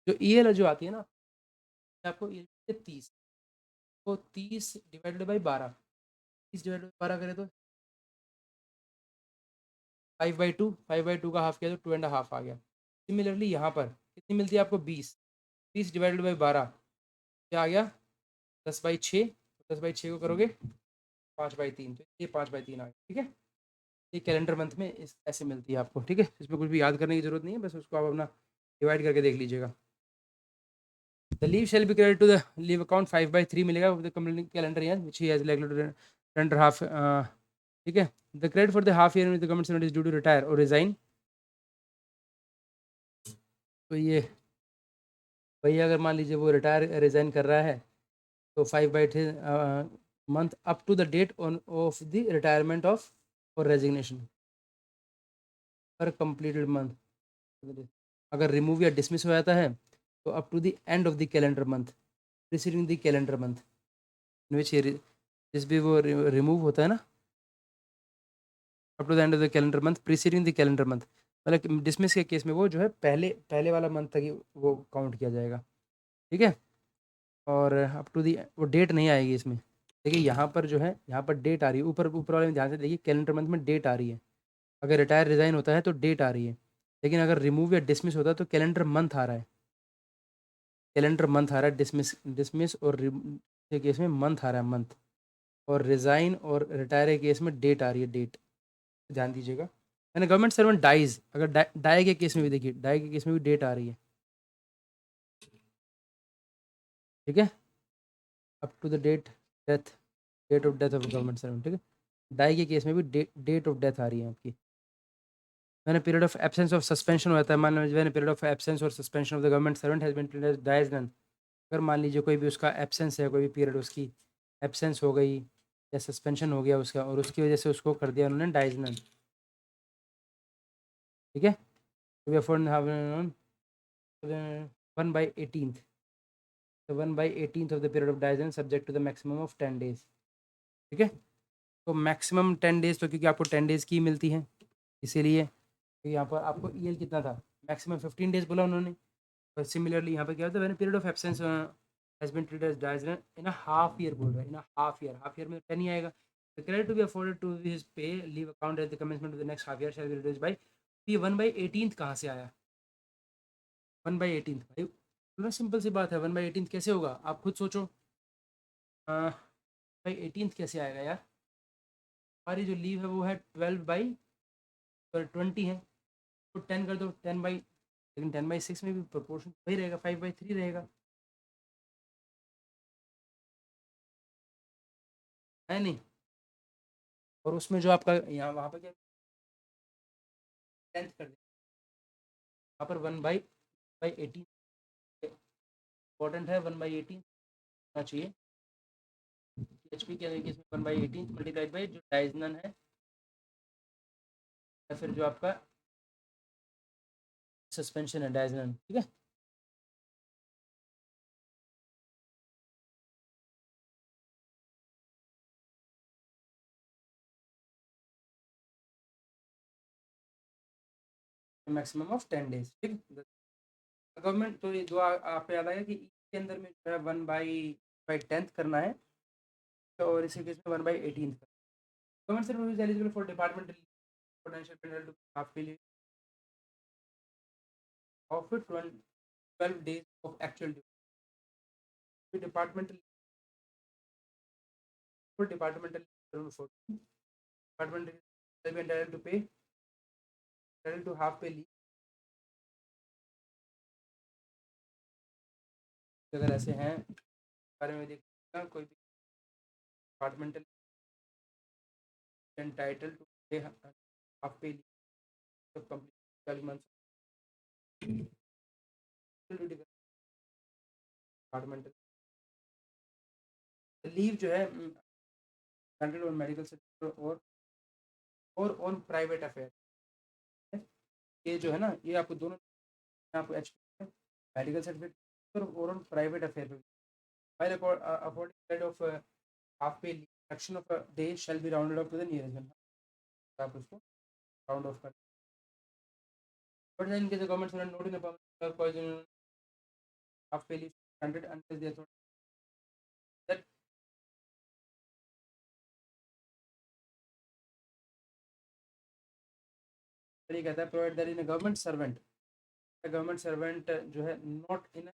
जो ईएल जो आती है ना आपको ईएल 30 तो 30 डिवाइडेड बाई 12 30 डिवाइडेड बाई 12 करें तो 5/2 का हाफ किया तो 2.5 आ गया सिमिलरली यहाँ पर कितनी मिलती है आपको 20 डिवाइडेड बाई 12 क्या आ गया 10/6 10/6 को करोगे 5/3 तो ये 5/3 आ गया ठीक है ये कैलेंडर मंथ में इस ऐसे मिलती है आपको ठीक है इसमें कुछ भी याद करने की जरूरत नहीं है बस उसको आप अपना डिवाइड करके देख लीजिएगा the leave shall be credit to the leave account 5/3 मिलेगा with the completing calendar year which he has likely to render half ठीक है the credit for the half year with the government servant is due to retire और रिजाइन तो ये वही अगर मान लीजिए वो रिटायर रिजाइन कर रहा है तो 5/3 month up to the date on of the retirement of or resignation पर कंप्लीटेड मंथ अगर रिमूव या डिसमिस हो जाता है तो up to the end of the calendar month preceding the calendar month in which जिस भी वो रिमूव होता है ना up to the end of the calendar month preceding the calendar month मतलब डिसमिस के केस में वो जो है पहले पहले वाला मंथ तक ही वो काउंट किया जाएगा ठीक है और अप टू दी वो डेट नहीं आएगी इसमें देखिए यहाँ पर जो है यहाँ पर डेट आ रही है ऊपर ऊपर वाले में ध्यान से देखिए कैलेंडर मंथ में डेट आ रही है अगर रिटायर रिजाइन होता है तो डेट आ रही है लेकिन अगर रिमूव या डिसमिस होता है तो कैलेंडर मंथ आ रहा है कैलेंडर मंथ आ रहा है डिसमिस डिसमिस और के केस में मंथ आ रहा है मंथ और रिजाइन और रिटायर के केस में डेट आ रही है डेट ध्यान दीजिएगा यानी गवर्नमेंट सर्वेंट डाइज अगर डाई के केस में भी देखिए डाई के केस में भी डेट आ रही है ठीक है up to the date of death of government servant ठीक है डाई के केस में भी डेट ऑफ डेथ आ रही है आपकी मैंने period of absence of suspension होता है मान लीजिए मैंने पीरियड ऑफ एब्सेंस और suspension of the government servant has been dies non अगर मान लीजिए कोई भी उसका एब्सेंस है कोई भी पीरियड उसकी एब्सेंस हो गई या सस्पेंशन हो गया उसका और उसकी वजह से उसको कर दिया उन्होंने डाइज नन ठीक है तो वी अफोर्ड 1/18 तो 1/18 of the period of dies non subject to the maximum of 10 days ठीक है तो मैक्सिमम 10 डेज तो क्योंकि आपको 10 डेज की मिलती है इसीलिए तो यहाँ पर आपको ईएल कितना था मैक्सिमम 15 डेज बोला उन्होंने और सिमिलरली यहाँ पर क्या होता है period of absence has been treated as dies in a half year बोल रहा है इन अ हाफ ईयर में 10 ही आएगा the credit to be afforded to his pay leave account at the commencement of the next half year shall be reduced by ये 1/18 कहाँ से आया 1/18 भाई पूरा सिंपल सी बात है 1/18 कैसे होगा आप खुद सोचो भाई 18 कैसे आएगा यार हमारी जो लीव है वो है 12/12 पर 20 है तो 10 कर दो 10/, लेकिन 10/6 में भी प्रोपोर्शन वही रहेगा, 5/3 रहेगा, है नहीं। और उसमें जो आपका यहाँ वहाँ पर क्या 10th कर दें, वहाँ पर 1/18 इंपॉर्टेंट है, 1/18 होना चाहिए। एच पी क्या देखिए इसमें 1/18 मल्टीप्लाइड बाई जो डायजनल है, या फिर जो आपका सस्पेंशन है डायजनल, ठीक है। मैक्सिमम ऑफ 10 days, ठीक है। गवर्नमेंट तो ये जो आपको याद आएगा कि के अंदर में जो है 1/10 करना है, और इसी केस में 1/18 का। Government service is eligible for departmental potential penalty to आपके लिए of 12 days of actual departmental departmental departmental entitled to pay, entitled to half pay leave, अगर ऐसे हैं बारे में देखिएगा कोई भी departmental entitled to pay half pay leave complete 12 months departmental leave जो है ग्रांटेड ऑन मेडिकल सर्टिफिकेट और ऑन प्राइवेट अफेयर, ये जो है ना ये आपको दोनों आपको एच मेडिकल सर्टिफिकेट और ऑन प्राइवेट अफेयर पे while according of half pay action of a day shall be rounded up to the nearest one, आप उसको राउंड ऑफ कर, but in case the government will not in a permanent poison half pay leave granted unless they thought that ये कहता है provide that in a government servant जो है not in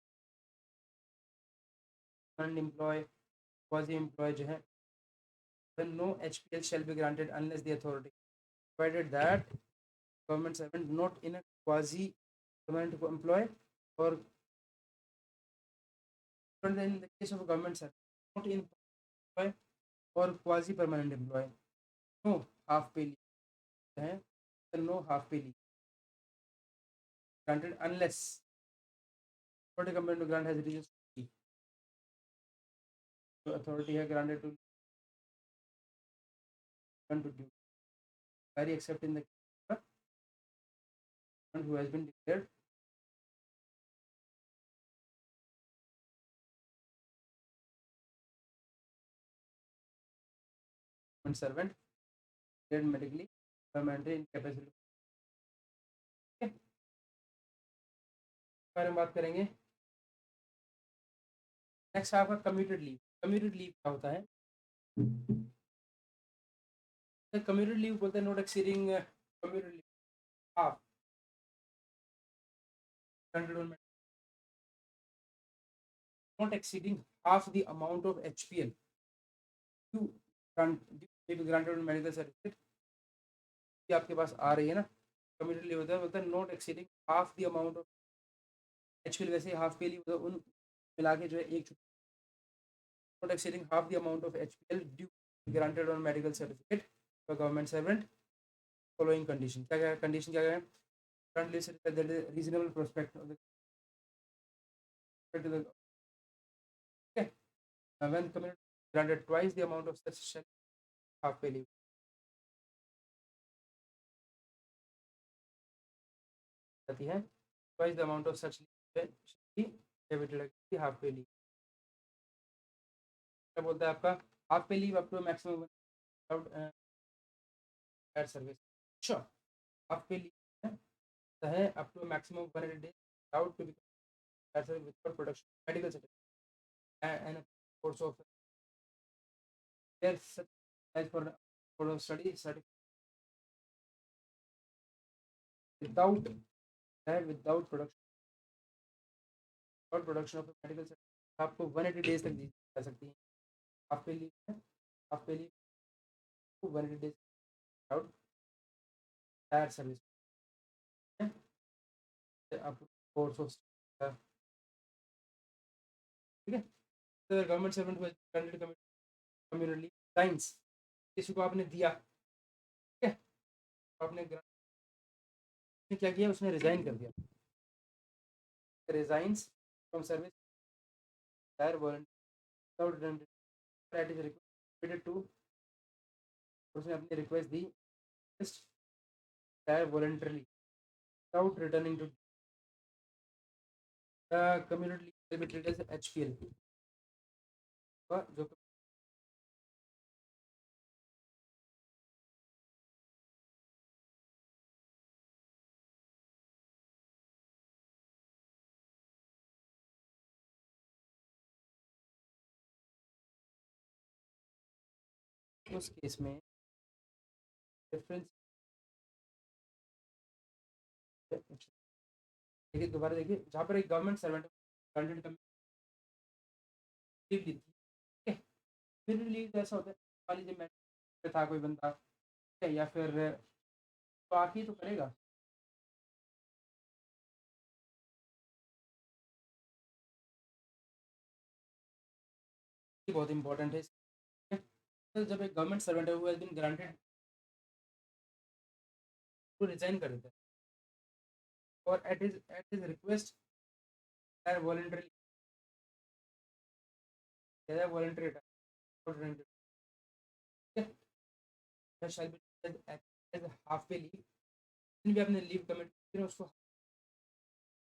un employ quasi employ जो है then no HPL shall be granted unless the authority provided that government servant not in a quasi permanent employee or in the case of a government servant not in employee or quasi permanent employee, no half pay leave है, then no half pay leave granted unless authority competent to grant has reduced so authority है granted to do carry except in the one who has been declared servant declared medically permanently incapacity, ठीक है। बारे में बात करेंगे। नेक्स्ट आपका कम्यूटेड लीव। कम्यूटेड लीव क्या होता है? कम्यूटेड लीव बोलते हैं not exceeding commuted leave half not exceeding half the amount of HPL due granted on medical certificate, ये आपके पास आ रही है ना, कम्यूटेड लीव होता है, बोलता है not exceeding half the amount of HPL, वैसे हाफ पे लीव उन मिला के जो है एक छुट्टी, not exceeding half the amount of HPL due granted on medical certificate for government servant following condition, क्या क्या कंडीशन क्या है? currently there is reasonable prospect of the okay, when community granted twice the amount of such shall half pay leave जाती है, twice the amount of such leave shall be debited against the half pay leave। क्या बोलता है आपका half pay leave up to maximum at service, sure half pay leave है up to maximum 180 days without to be at service without production medical certificate and a course of there such as for study certificate without without production of medical certificate आपको 180 days तक दी जा सकती है। हाफ पे लीव है, half pay leave 180 days out tyre service आप कोर्स ऑफ, ठीक है। तो government servant candidate community science किसी को आपने दिया, ठीक है, तो आपने ने क्या किया, उसने रिजाइन कर दिया, resigns from service tire volunteer is requested to, उसने अपनी रिक्वेस्ट दी tire voluntarily without returning to the community will be treated as HPL, जो उस केस में डिफरेंस, देखिए दोबारा देखिए, जहाँ पर एक गवर्नमेंट सर्वेंट लीव दी थी, ठीक है, फिर लीव ऐसा होता है, मान लीजिए मैं था कोई बंदा, ठीक है, या फिर तो आके तो करेगा, ये बहुत इंपॉर्टेंट है, तो जब एक गवर्नमेंट सर्वेंट है, वो हैज बीन ग्रांटेड, वो रिजाइन कर देता है, और at his request voluntary voluntary shall be as half pay leave, भी आपने लीव कमिट फिर उसको,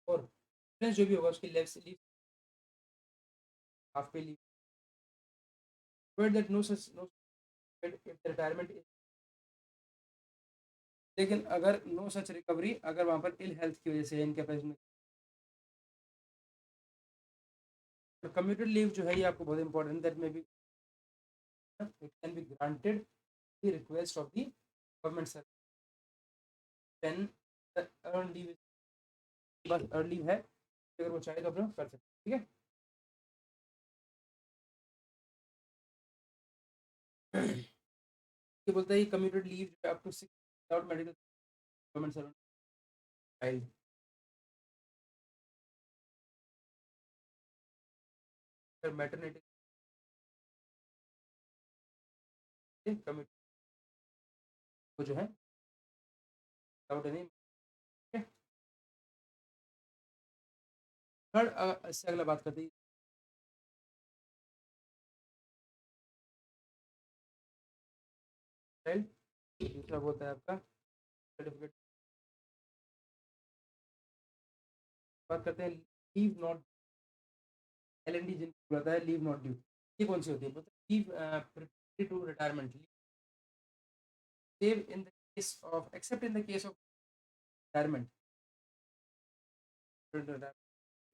और जो भी होगा उसकी leave half pay leave, that no such no if the retirement is, लेकिन अगर नो सच रिकवरी, अगर वहाँ पर इल हेल्थ की वजह से इनकेपेसिटी, तो कम्यूटेड लीव जो है ये आपको बहुत इंपॉर्टेंट, दैट में भी it can be granted the request of the government service, then earn leave, बस अर्न लीव है, अगर वो चाहे तो अपना कर सकते, ठीक है। ये बोलता है कम्यूटेड लीव जो है up to 6 without medical government servant child, फिर मैटरनिटी कम्यूट को जो है विदाउट एनी, थर्ड इससे अगला बात करते हैं, चाइल्ड, दूसरा बोलता है आपका सर्टिफिकेट, बात करते हैं लीव नॉट, एलएनडी जिनको बोलता है लीव नॉट ड्यू, ये कौन सी होती है, मतलब leave preparatory to retirement leave in the case of, except in the case of retirement,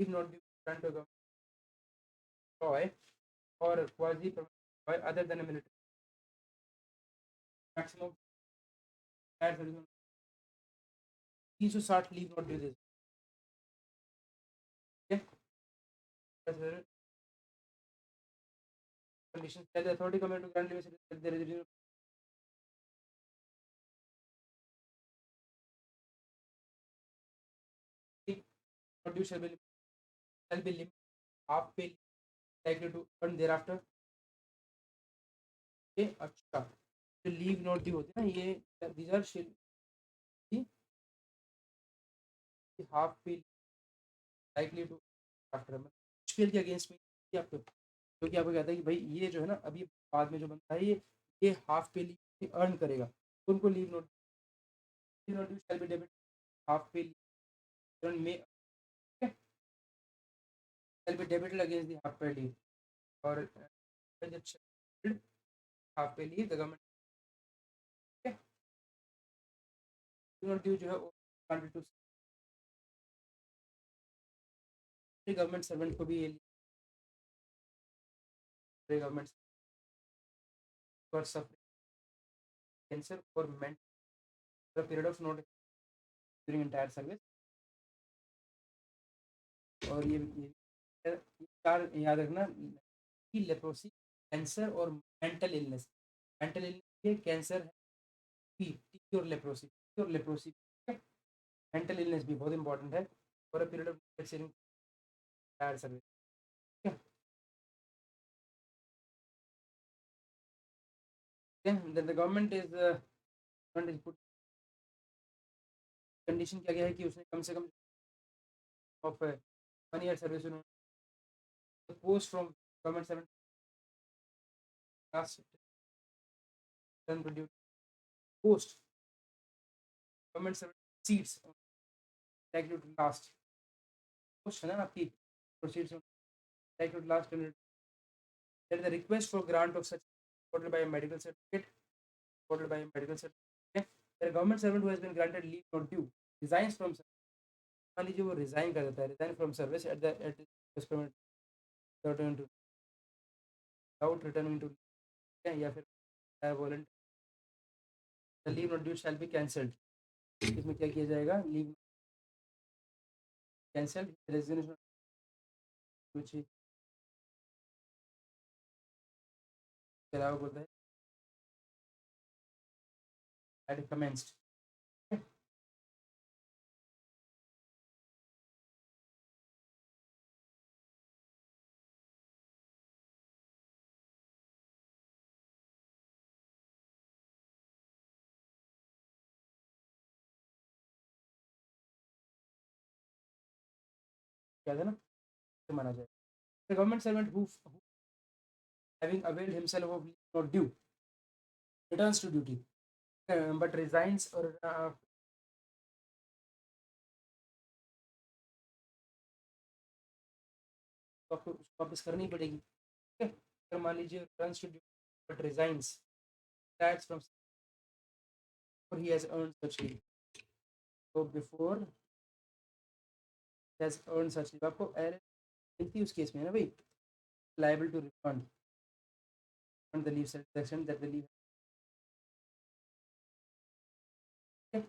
leave not due grant to employee or quasi employee other than a military, maximum 360 leave not due, conditions tell the authority committed to grant leave if there is not due shall be limit half pay likely to earn thereafter, ये अच्छा, जो लीव नॉट ड्यू होती है ना, ये these are shall be half pay likely to after, मतलब मुश्किल के अगेंस्ट में ये आपको, क्योंकि आपको कहता है कि भाई ये जो है ना अभी बाद में जो बनता है ये हाफ पे लीव अर्न करेगा, उनको leave not due shall B debit half pay leave में shall be debited against the half pay leave, और half pay leave the government, not due जो है वो वांटेड टू, गवर्नमेंट सर्वेंट को भी ये government for suffering cancer for mental period of not during entire service, और ये चार याद रखना कि लेप्रोसी, कैंसर और मेंटल इलनेस, मेंटल इलनेस ये कैंसर है, टी और लेप्रोसी, और लेप्रोसी, मेंटल इलनेस भी बहुत इंपॉर्टेंट है, for a period of service, ठीक है। Then the government is put condition क्या गया है कि उसने कम से कम of 1 year service post from government servant last turn produce post government servant seats like to last post है ना आपकी proceeds like to last that the request for grant of such supported by a medical certificate supported by a medical certificate the government servant who has been granted leave not due resigns from मान लीजिए वो रिजाइन कर देता है resign from service at the without returning to या फिर वॉलंट the leave not due shall be cancelled इसमें क्या किया जाएगा leave cancelled resignation which is के अलावा बोलता है had commenced क्या था ना माना जाए the government servant who having availed himself of leave not due returns to duty but resigns or तो आपको उसको वापस करनी पड़ेगी, ठीक है। अगर मान लीजिए returns to duty but resigns that's from before he has earned such leave, so before he has earned such leave आपको एरर मिलती है उस केस में ना भाई liable to refund the leave section that the leave, okay?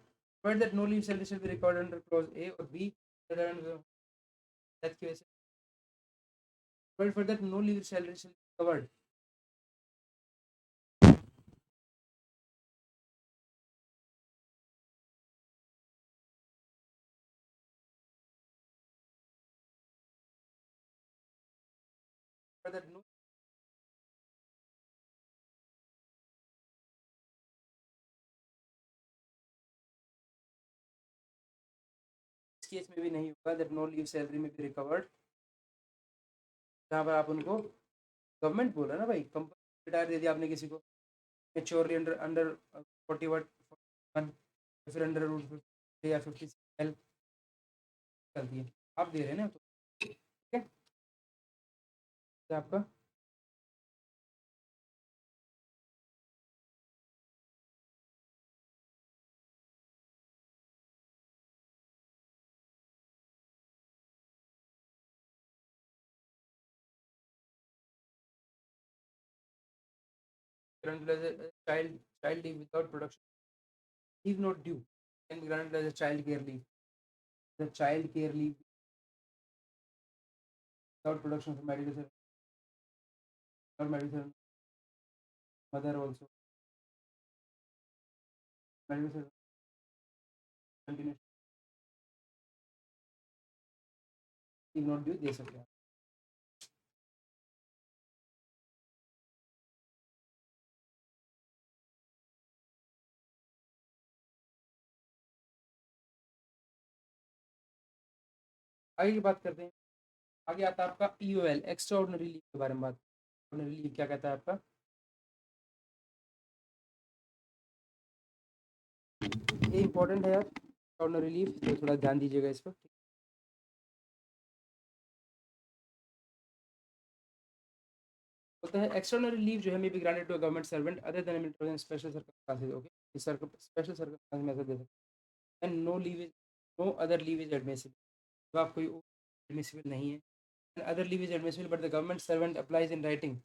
Provided that no leave salary shall be recorded under clause A or B that की वजह से provided for that no leave salary shall be covered for that no इस केस में भी नहीं होगा that no leave salary में भी recovered जहाँ पर आप उनको गवर्नमेंट बोल रहा है ना भाई कंपनी रिटायर दे दिया आपने किसी को मेच्योरली अंडर अंडर 40 फिर अंडर रूल या 50 कर दिए आप दे रहे हैं ना तो ठीक है आपका child child leave without production leave not due can be granted as a child care leave the child care leave without production of medical mother also medical continue leave not due दे सकते हैं। आगे की बात करते हैं, आगे आता है आपका ईओएल एक्स्ट्रा ऑर्डिनरी लीव के बारे में बात। ऑर्डिनरी लीव क्या कहता है आपका, ये इंपॉर्टेंट है यार ऑर्डिनरी लीव, तो थोड़ा ध्यान दीजिएगा इस पर। होता है एक्सटर्नल लीव जो है may be granted to government servant other than special circumstances, okay special circumstances में ऐसा दे सकते हैं। And no leave is no other leave is admissible, जब आप कोई एडमिसिबल नहीं है other leave is admissible but the government servant applies in writing,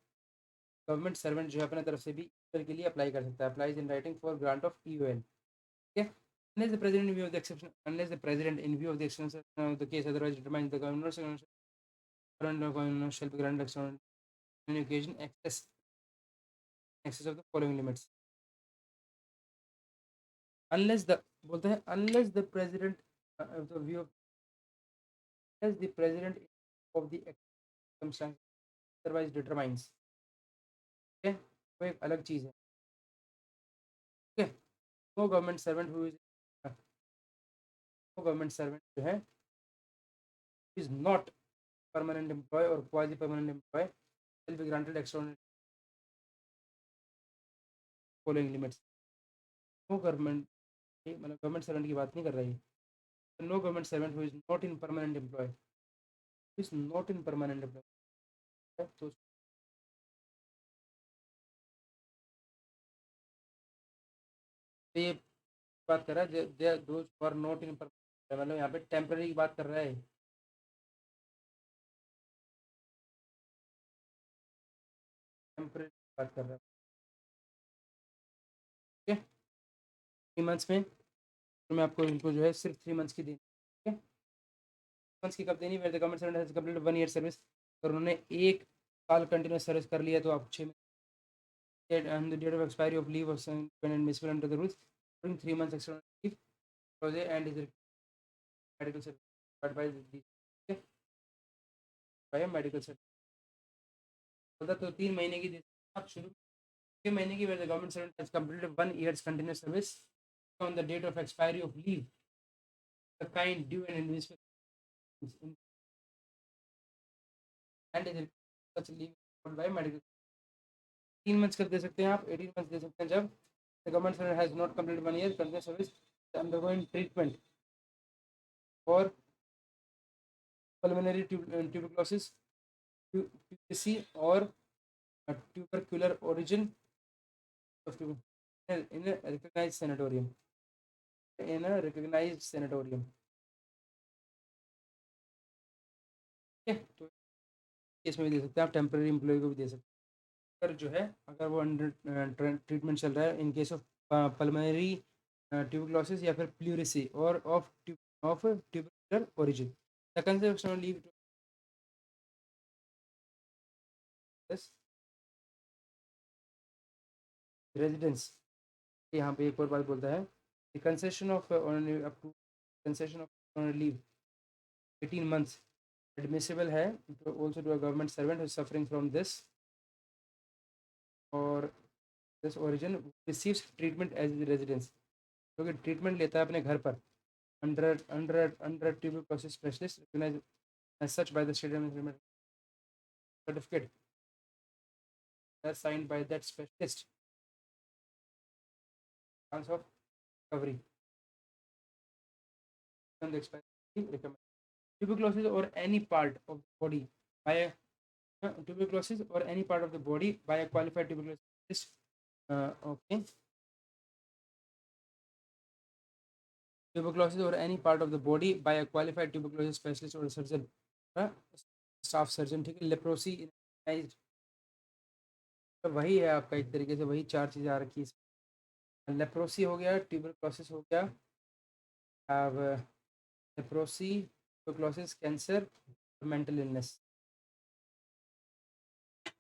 government servant जो है अपने तरफ से भी के लिए अप्लाई कर सकता है, applies in writing for grant of EOL, ठीक है। Unless the president in view of the exception, unless the president in view of the exception of the case otherwise determines the governor shall be granted external on occasion excess of the following limits, unless the बोलते हैं unless the president the view of as the president of the circumstance otherwise determines. ठीक है, वो एक अलग चीज़ है. ठीक है, no government servant who is no government servant जो है is not permanent employee or quasi permanent employee will be granted extraordinary following limits. No government, मतलब गवर्नमेंट सर्वेंट की बात नहीं कर रही है. No government servant who is not in permanent employee is not in permanent employee, तो ये बात कर रहा है they those for not in permanent, मतलब यहाँ पे टेम्पररी की बात कर रहा है. टेम्पररी बात कर रहा है. ठीक है, 3 मंथ्स में तो मैं आपको इनको जो है सिर्फ 3 मंथ्स की देनी. ठीक है, मंथ्स की कब देनी, where the government servant has completed 1 year service. अगर उन्होंने 1 साल कंटिन्यूस सर्विस कर लिया तो आप 6 and the date of expiry of leave of when admissible under the rules during 3 months extra leave was and is medical certificate but by the okay, by a medical certificate. मतलब तो 3 महीने की आप शुरू 6 महीने की where the government servant has completed 1 year's continuous service on the date of expiry of leave the kind due and admissible and is such leave by medical. 3 months कब दे सकते हैं आप, 18 मंथ्स दे सकते हैं जब the government servant has not completed 1 year continuous service undergoing treatment for pulmonary tuberculosis, PPC or tubercular origin of in a recognized sanatorium. In a recognized sanatorium. ठीक है, तो केस में भी दे सकते हैं आप, टेम्पररी एम्प्लॉय को भी दे सकते हैं. अगर जो है अगर वो अंडर ट्रीटमेंट चल रहा है in case of pulmonary tuberculosis या फिर प्लूरिसी और of tubercular origin the conservation leave residence. यहाँ पे एक और बात बोलता है concession of up to concession of leave 18 months admissible है also to a government servant who is suffering from this और this origin receives treatment as a residence, जो कि ट्रीटमेंट लेता है अपने घर पर under tuberculosis specialist recognised as such by the state government certificate as signed by that specialist chance of recovery on the expiry recommend tuberculosis or any part of the body by a tuberculosis or any part of the body by a qualified tuberculosis okay, tuberculosis or any part of the body by a qualified tuberculosis specialist or surgeon, staff surgeon. ठीक है, लेप्रोसी तो वही है आपका, एक तरीके से वही 4 चीज़ें आ रखी है. लेप्रोसी हो गया, ट्यूबरक्लोसिस हो गया, अब leprosy, tuberculosis, cancer, mental illness.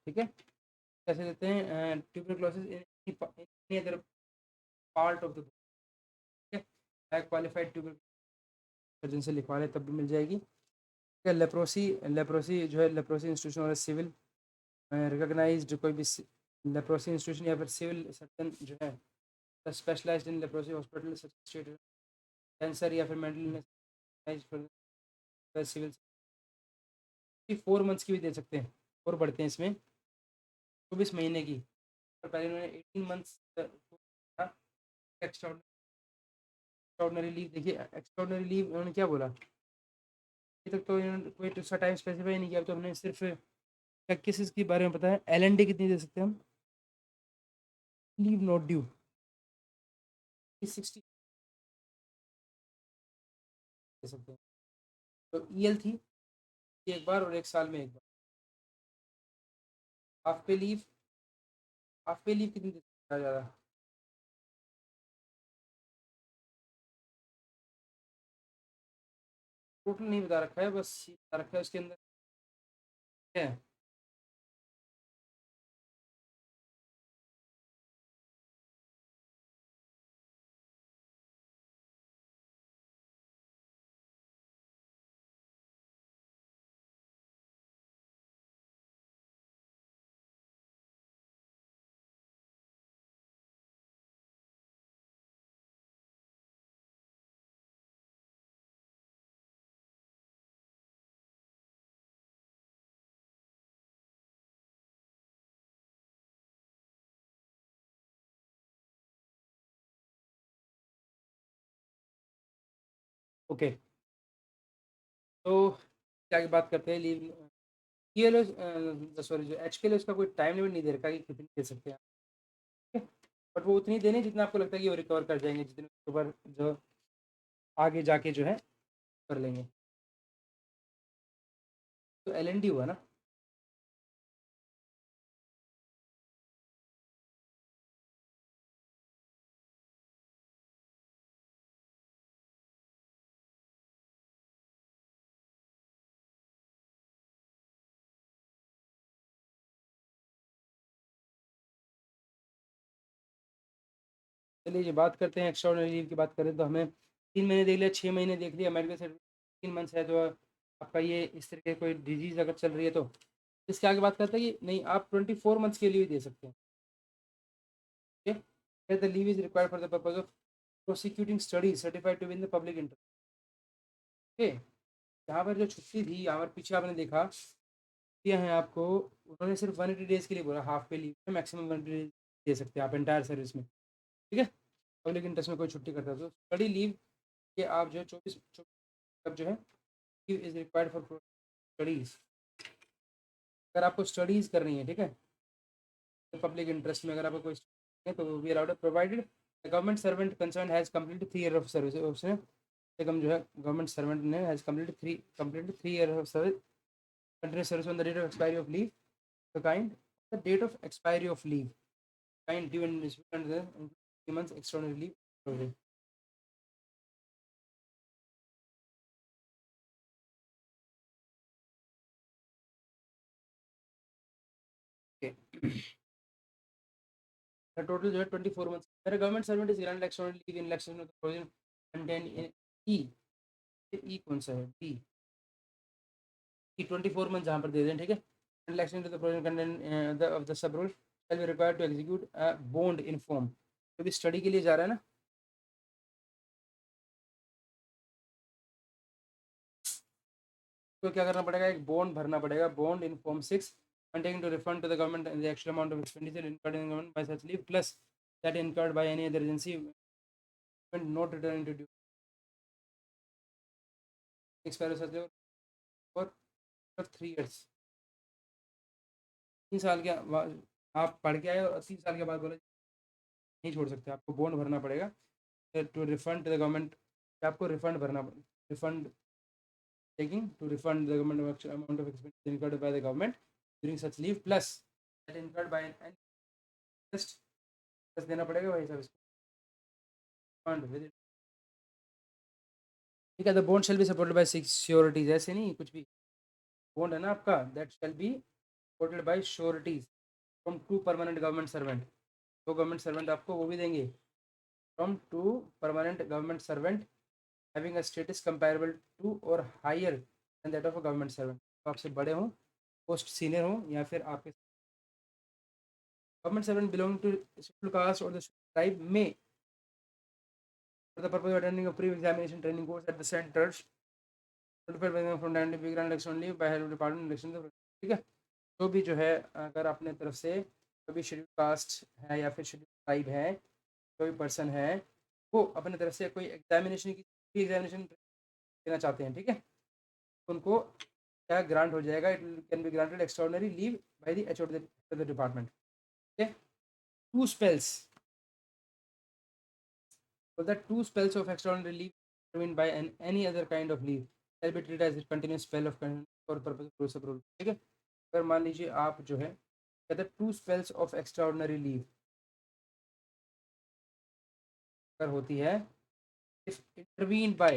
ठीक है, कैसे देते हैं tuberculosis in other part of the, ठीक है, क्वालिफाइड ट्यूबर सर्जन से लिखवा ले तब भी मिल जाएगी. ठीक है, लेप्रोसी, लेप्रोसी जो है लेप्रोसी इंस्टीट्यूशन और सिविल रिकॉग्नाइज्ड कोई भी लेप्रोसी इंस्टीट्यूशन या फिर सिविल सर्जन जो है स्पेशलाइज्ड इन लेप्रोसी हॉस्पिटल स्टेट कैंसर या फिर मेंटल सिविल 4 मंथ्स की भी दे सकते हैं और बढ़ते हैं इसमें 24 महीने की. और पहले उन्होंने 18 मंथ्स एक्स्ट्राऑर्डिनरी लीव. देखिए एक्स्ट्राऑर्डिनरी लीव उन्होंने क्या बोला, अभी तक तो इन्होंने कोई दूसरा टाइम स्पेसिफाई नहीं किया, तो हमने सिर्फ किस इसके बारे में पता है, LND कितनी दे सकते हैं हम, लीव नॉट ड्यू 60 दे सकते हैं. तो EL थी एक बार और 1 साल में एक बार. हाफ पे लीव कितनी दे सकते हैं ज़्यादा, टोटल नहीं बता रखा है, बस ये बता रखा है उसके अंदर है. ओके, तो क्या आगे बात करते हैं लीव। ये सॉरी, जो एच के लिए उसका कोई टाइम लिमिट नहीं दे रखा कि कितनी दे सकते हैं, ठीक है। बट वो उतनी देने जितना आपको लगता है कि वो रिकवर कर जाएंगे, जितने ऊपर जो आगे जाके जो है कर लेंगे। तो एल एन डी हुआ ना। चलिए ये बात करते हैं एक्स्ट्राऑर्डिनरी लीव की। बात करें तो हमें 3 महीने देख लिया, 6 महीने देख लिया, मेडिकल सर्टिफिकेट 3 मंथ्स है, तो आपका ये इस तरह की कोई डिजीज़ अगर चल रही है तो इसके आगे बात करते हैं कि नहीं, आप 24 मंथ्स के लिए दे सकते हैं, ठीक है। The leave is required for the purpose of prosecuting studies certified to be in the public interest, okay. यहाँ पर जो छुट्टी थी, यहाँ पर पीछे आपने देखा दिया है आपको, उन्होंने सिर्फ 180 डेज के लिए बोला, half pay leave maximum 180 days दे सकते हैं आप एंटायर सर्विस में, ठीक है। पब्लिक इंटरेस्ट में कोई छुट्टी करता है तो स्टडी लीव के आप जो है 24 तक जो है leave is required for studies. अगर आपको स्टडीज़ करनी है, ठीक है, तो पब्लिक इंटरेस्ट में अगर आपको कोई है तो we allowed provided the government servant concern has completed 3 year of service. उसने कम जो है गवर्नमेंट सर्वेंट ने has completed 3 year of service, continuous service on the date of expiry of leave, the kind the date of expiry of leave kind due in 3 months extraordinary leave. Total जो है 24 मंथ्स। मेरा government servant is granted extraordinary leave in election of the provision contain in ई। ई कौन सा है, डी। ई 24 मंथ जहाँ पर दे दें, ठीक है। Election to the provision contain of the sub rule shall be required to execute a bond in form. तो भी स्टडी के लिए जा रहा है ना, तो क्या करना पड़ेगा, एक बॉन्ड भरना पड़ेगा, bond in form 6 containing to refund to the government the actual amount of expenditure incurred in the government by such leave plus that incurred by any other agency when not returning to due expire such leave for 3 years। 3 साल के आप पढ़ के आए और 3 साल के बाद बोले नहीं छोड़ सकते, आपको बॉन्ड भरना पड़ेगा to refund to the government. आपको रिफंड भरना, refund taking to refund the government amount of expenses incurred by the government during such leave plus that incurred by an interest plus देना पड़ेगा भाई साहब इसको फंड विद। ठीक है, the bond shall be supported by securities, ऐसे नहीं कुछ भी बॉन्ड है ना आपका, that shall be supported by sureties from 2 permanent government servant. तो गवर्नमेंट सर्वेंट आपको वो भी देंगे, from 2 permanent government servant having a status comparable to or higher than that of a government servant. तो आपसे बड़े हों, पोस्ट सीनियर हों, या फिर आपके government servant belonging to scheduled caste or the tribe may, for the purpose of attending a pre-examination training course at the centers notified by them from time to be granted election leave by head of department election, ठीक है। जो भी जो है अगर अपने तरफ से कोई भी शेड्यूल कास्ट है या फिर शेड्यूल ट्राइब है, कोई पर्सन है, वो अपने तरफ से कोई एग्जामिनेशन की प्री एग्जामिनेशन देना चाहते हैं, ठीक है, तो उनको क्या ग्रांट हो जाएगा, it can be granted extraordinary leave by the HOD of the department, ठीक है। 2 spells, so that 2 spells of extraordinary leave determined by any other kind of leave shall be treated as a continuous spell of for purpose of rules of rule, ठीक है। अगर मान लीजिए आप जो है कहते हैं 2 spells of extraordinary leave अगर होती है, if intervened by,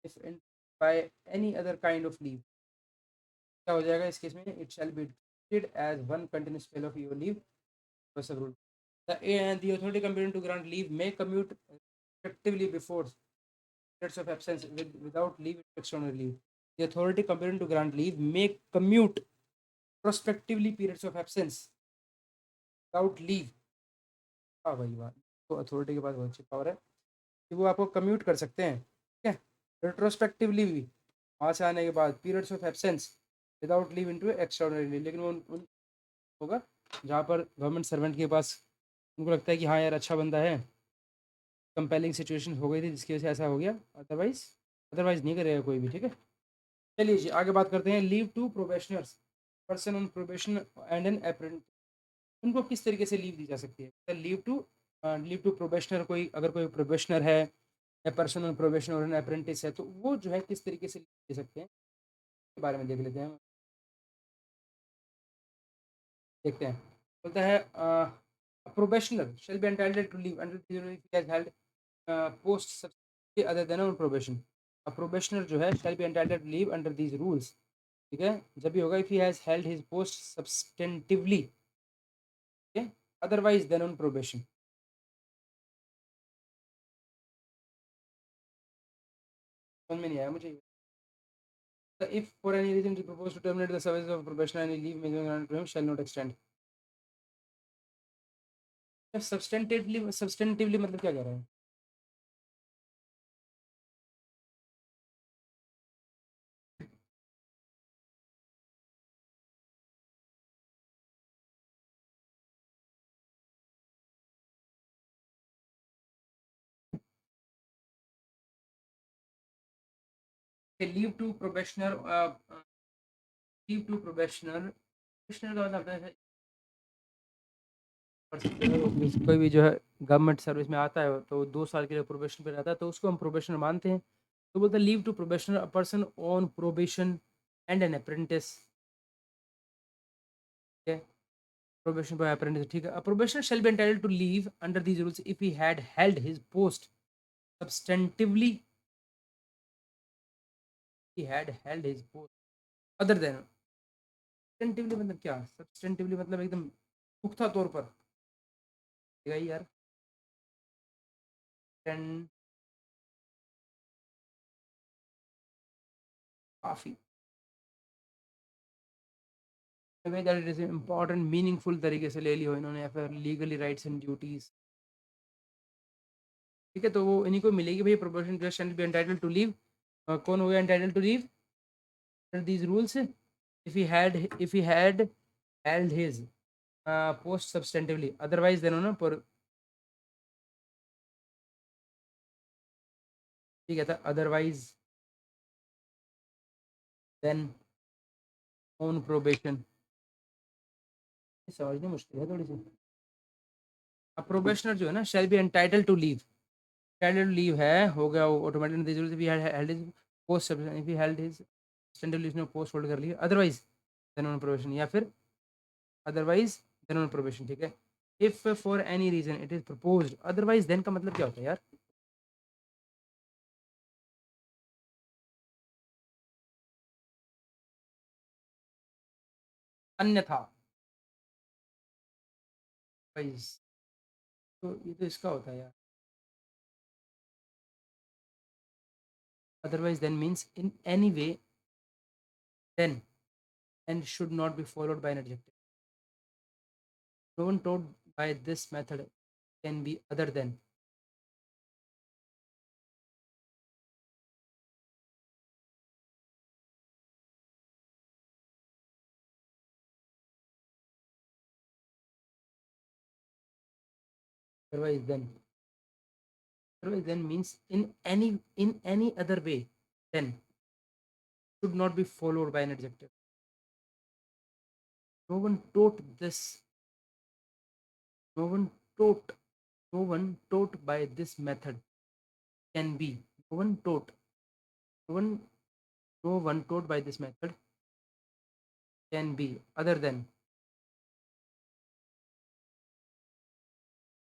if by any other kind of leave, क्या हो जाएगा इस केस में, it shall be treated as one continuous spell of your leave rules of rule। The authority competent to grant leave may commute effectively before periods of absence without leave extraordinary leave। The authority competent to grant leave may commute prospectively periods of absence without leave। हाँ भाई वाह, तो अथॉरिटी के पास बहुत अच्छी पावर है कि वो आपको कम्यूट कर सकते हैं, ठीक है, रेट्रोस्पेक्टिवली भी, वहाँ से आने के बाद periods of absence without leave into extraordinary leave. लेकिन वो होगा जहाँ पर गवर्नमेंट सर्वेंट के पास उनको लगता है कि हाँ यार अच्छा बंदा है, कंपेलिंग सिचुएशन हो गई थी जिसकी वजह से ऐसा हो गया, अदरवाइज अदरवाइज नहीं करेगा कोई भी, ठीक है। चलिए जी आगे बात करते हैं। Leave to probationers, person on probation and an apprentice, उनको किस तरीके से लीव दी जा सकती है। लीव टू प्रोबेशनर, कोई अगर कोई प्रोबेशनर है या पर्सन ऑन प्रोबेशन और एन अप्रेंटिस है तो वो जो है किस तरीके से लीव दे सकते हैं, के बारे में देख लेते हैं। देखते हैं, बोलता है probationer shall be entitled to leave under has held post subsidy other than on probation. Probationer जो है shall be entitled to leave under these rules, ठीक है, जब भी होगा if he has held his post substantively, ठीक है, अदरवाइज देन ऑन प्रोबेशन। समझ में नहीं आया मुझे। If for any reason he propose to terminate the service of probation and leave may granted to him shall not extend। Substantively मतलब क्या कह रहा है? Leave to probationer, leave to probationer, probationer का मतलब है कोई भी जो है गवर्नमेंट सर्विस में आता है तो 2 साल के लिए प्रोबेशन पे रहता है तो उसको हम प्रोबेशनर मानते हैं। तो बोलते हैं leave to probationer, a person on probation and an apprentice, ठीक है, प्रोबेशन बाय अप्रेंटिस, ठीक है। A probationer shall be entitled to leave under these rules if he had held his post substantively, he had held his post other than, substantively मतलब क्या, सब्सटेंटिवली मतलब एकदम पुख्ता तौर पर, ठीक है यार, काफी that it is important meaningful तरीके से ले ली हो इन्होंने, या फिर लीगली राइट्स एंड ड्यूटीज, ठीक है, तो वो इन्हीं को मिलेगी भाई। Proportion just be entitled to leave, कौन हो गया entitled to leave under these rules if he had held his post substantively otherwise then ना पर, ठीक है था, अदरवाइज देन ऑन प्रोबेशन, समझनी मुश्किल है थोड़ी सी। अब प्रोबेशनर जो है ना shall be entitle to leave, entitle leave है हो गया वो automatic held his post if he held his standard leave ने पोस्ट होल्ड कर लिया, अदरवाइज देन ऑन प्रोबेशन, या फिर अदरवाइज देन ऑन प्रोबेशन, ठीक है। If for any reason it is proposed, otherwise then का मतलब क्या होता है यार? अन्यथा, वाइज, तो ये तो इसका होता है यार। Otherwise then means in any way then and should not be followed by an adjective. No one taught by this method can be other than, otherwise then, otherwise then means in any other way then should not be followed by an adjective. No one taught this, no one taught, no one taught by this method can be, no one taught, no one, no one taught by this method can be other than।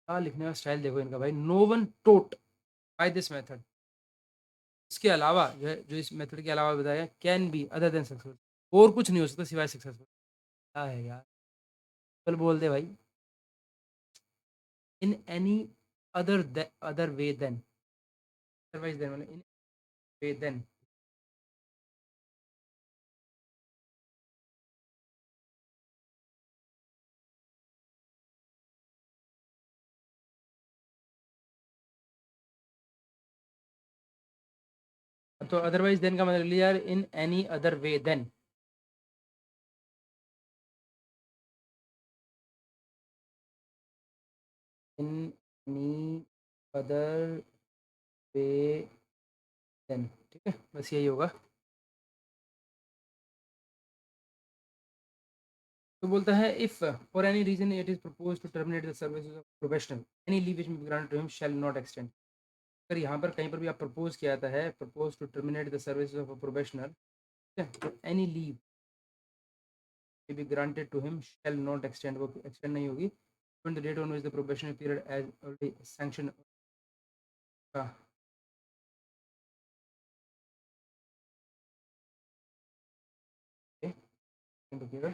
हाँ, लिखने का स्टाइल देखो इनका भाई, no one tote by this method, इसके अलावा जो है, जो इस मेथड के अलावा बताया, can be other than successful, और कुछ नहीं हो सकता सिवाय सक्सेसफुल। क्या है यार, कल बोल दे भाई, in any other way then, otherwise then मतलब इन वे देन। तो अदरवाइज देन का मतलब लिया यार, in any other way then, in any other way then, ठीक है, बस यही होगा। तो बोलता है if for any reason it is propose to terminate the services of professional, any leave which may be granted to him shall not extend. अगर यहाँ पर कहीं पर भी आप प्रपोज किया जाता है, propose to terminate the services of a professional, ठीक है, तो any leave may be granted to him shall not extend, वो extend नहीं होगी when the date on which the probationary period as already sanctioned का। okay,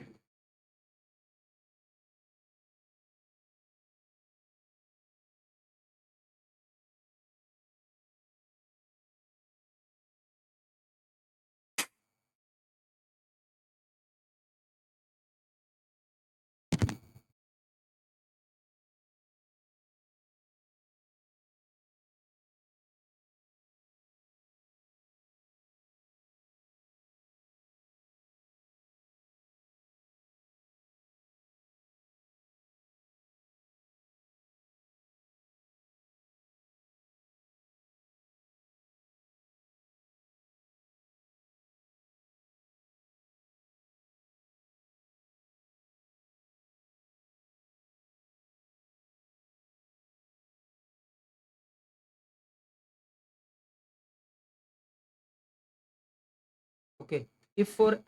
okay. If for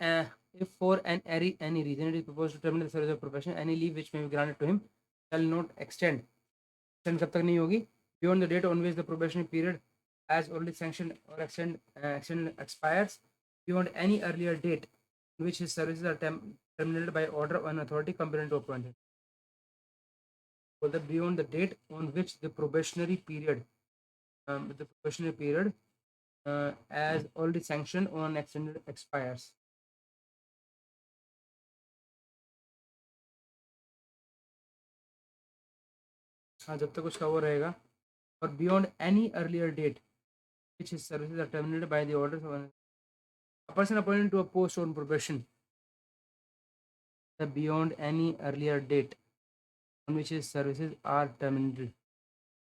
if for any reason it is proposed to terminate the service of profession, any leave which may be granted to him shall not extend, extend कब तक नहीं होगी, beyond the date on which the probationary period as already sanctioned or extend expires, beyond any earlier date on which his services are terminated by order of an authority competent to appoint him. For the beyond the date on which the probationary period as already sanctioned on extended expires. हाँ, जब तक उसका वो रहेगा, और beyond any earlier date which his services are terminated by the orders of a person appointed to a post on probation, the beyond any earlier date on which his services are terminated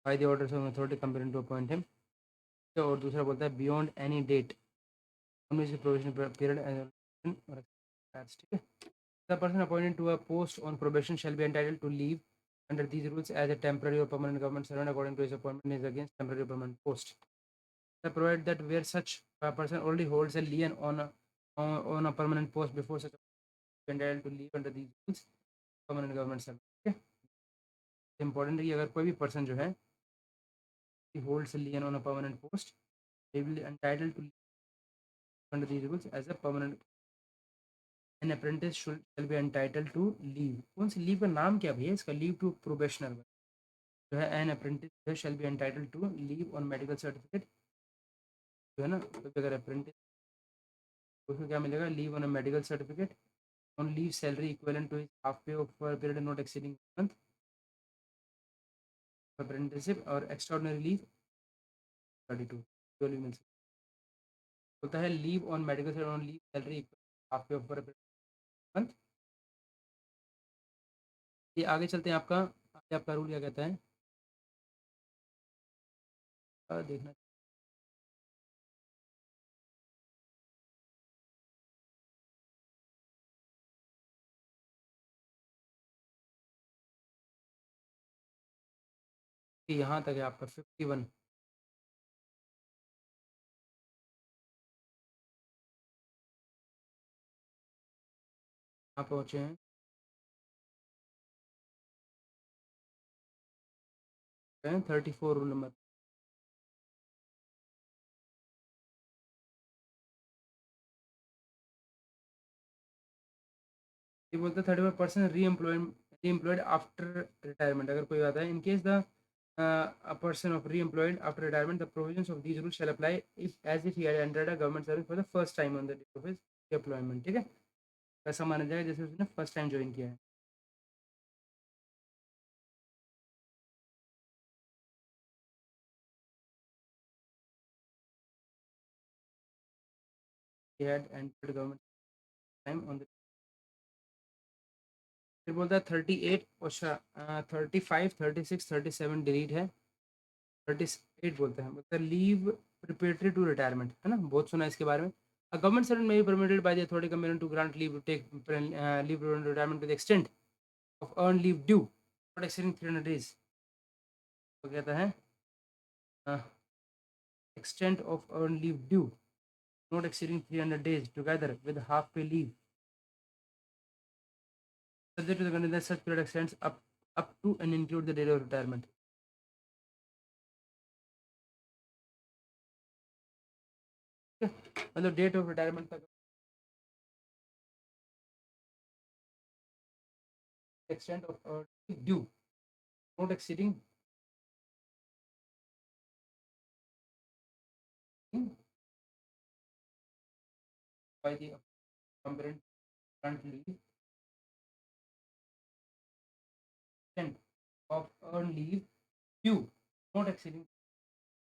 by the orders of an authority competent to appoint him, और दूसरा बोलता है beyond any date on which the probation period expires, ठीक है। The person appointed to a post on probation shall be entitled to leave under these rules as a temporary or permanent government servant according to his appointment is against temporary or permanent post. They provide that where such a person already holds a lien on a permanent post before such a person is entitled to leave under these rules, permanent government servant. Okay? Important है कि अगर कोई भी person जो है he holds a lien on a permanent post, they will be entitled to leave under these rules as a permanent. An apprentice shall be entitled to leave. कौन सी leave का नाम क्या भैया इसका? leave to probationer जो है, an apprentice shall be entitled to leave on medical certificate, जो है ना, तो अगर अप्रेंटिस उसको क्या मिलेगा, leave on a medical certificate on leave salary equivalent to half pay of period not exceeding month apprenticeship, और एक्स्ट्राऑर्डिनरी लीव 32 ट्वेल्व मिल होता है, leave on medical on leave salary half pay of month. ये आगे चलते हैं, आपका आगे आपका रूल क्या कहता है, देखना कि यहाँ तक है आपका 51। आप पहुँचे हैं 34 रूल नंबर। ये बोलते हैं 31% री एम्प्लॉयड आफ्टर रिटायरमेंट, अगर कोई आता है in case the a person of re-employed after retirement, the provisions of these rules shall apply if as if he had entered a government service for the first time on the date of his employment, ठीक है, ऐसा माना जाएगा जैसे उसने फर्स्ट टाइम ज्वाइन किया है। he had entered government time on the, फिर बोलता है 38, अच्छा 35, 36, 37 डिलीट है, 38 बोलते हैं, बोलते हैं लीव प्रिपेटरी टू रिटायरमेंट, है ना, बहुत सुना है इसके बारे में। A government servant may be permitted by the authority competent to grant leave to take leave to retirement to the extent of earned leave due, not exceeding 300 days। तो कहता है extent of earned leave due, not exceeding 300 days, together with half pay leave, subject to the condition that such period extends up to and include the date of retirement। मतलब डेट ऑफ रिटायरमेंट तक extent of earned leave due, not exceeding by the comparent current leave, extent of earned leave due, not exceeding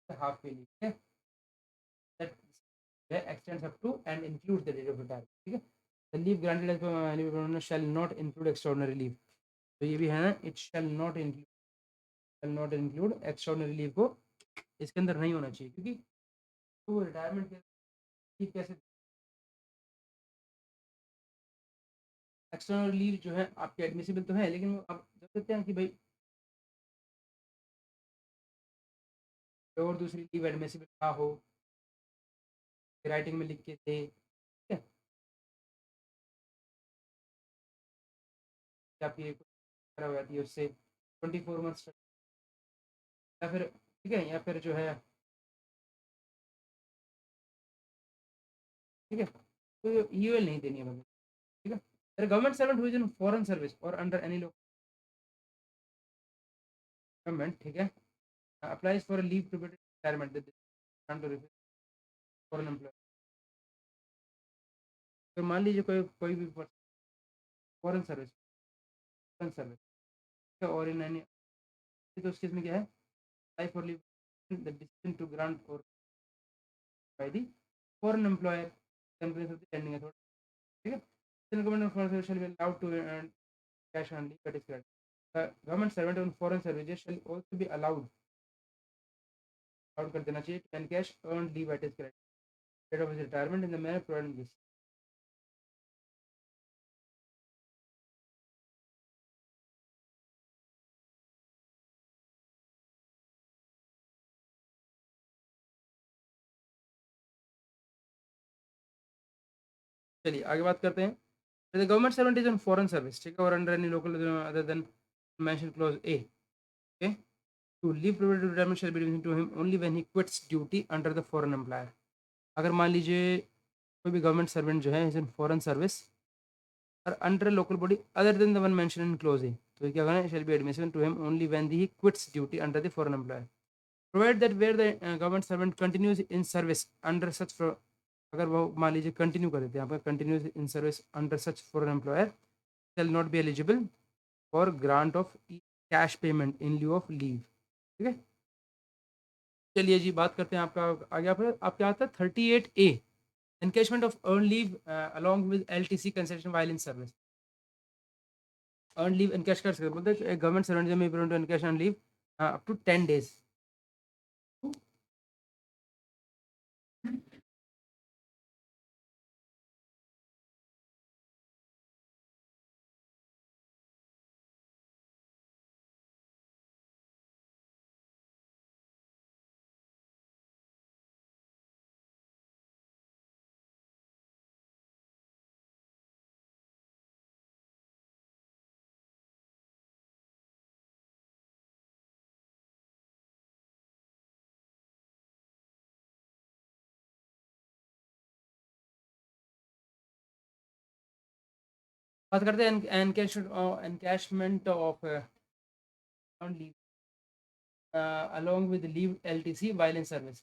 the half pay leave, okay, that extends up to and includes the date of retirement, ठीक है। The leave granted as per leave provision shall not include extraordinary leave, तो ये भी है ना, it shall not include extraordinary leave को इसके अंदर नहीं होना चाहिए, क्योंकि तो रिटायरमेंट के leave कैसे, एक्सटर्नल लीव जो है आपके एडमिसिबल तो है, लेकिन वो आप जब कहते हैं कि भाई और दूसरी लीव एडमिसिबल ना हो, राइटिंग में लिख के दे, ठीक है, या फिर करा हुआ है उससे 24 मंथ्स, या फिर ठीक है, या फिर जो है ठीक है, तो ईएल नहीं देनी है मतलब, ठीक है। अगर गवर्नमेंट सर्वेंट हुई इन फॉरेन सर्विस और अंडर एनी लोकल गवर्नमेंट, ठीक है, applies for leave to retirement foreign employ, तो मान लीजिए कोई कोई भी फॉरेन सर्विस, फॉरेन सर्विस और इन एनी, तो उस केस में क्या है, apply for leave the decision to grant or by the foreign employer, company से पेंडिंग है थोड़ा, ठीक है। then government foreign shall be allowed to earn cash on leave, that is correct। Government servant on foreign services shall also be allowed कर देना चाहिए and cash earned leave, that is correct, date of his retirement in the manner provided in this। चलिए आगे बात करते हैं। The government servant is on foreign service, ठीक है, or under any local other than mentioned clause A, okay, to leave provided retirement shall be given to him only when he quits duty under the foreign employer। अगर मान लीजिए कोई भी गवर्नमेंट सर्वेंट जो है इज इन फॉरेन सर्विस और under local body other than the one mention in clause A, तो क्या करना है, shall be admission to him only when he quits duty under the foreign employer, provide that where the government servant continues in service under such, अगर वो मान लीजिए कंटिन्यू कर देते हैं आपका continues in service under such foreign employer, shall not be eligible for grant of cash payment in lieu of leave, ठीक है। चलिए जी बात करते हैं आपका आगे, आपके आता है 38A, encashment of earned leave along with LTC concession while in service। earned leave encashed कर सकते हैं, बोलते हैं गवर्नमेंट सर्वेंट में to encash earned leave up to 10 days। बात करते हैं encashment of earned leave along with leave LTC while in service।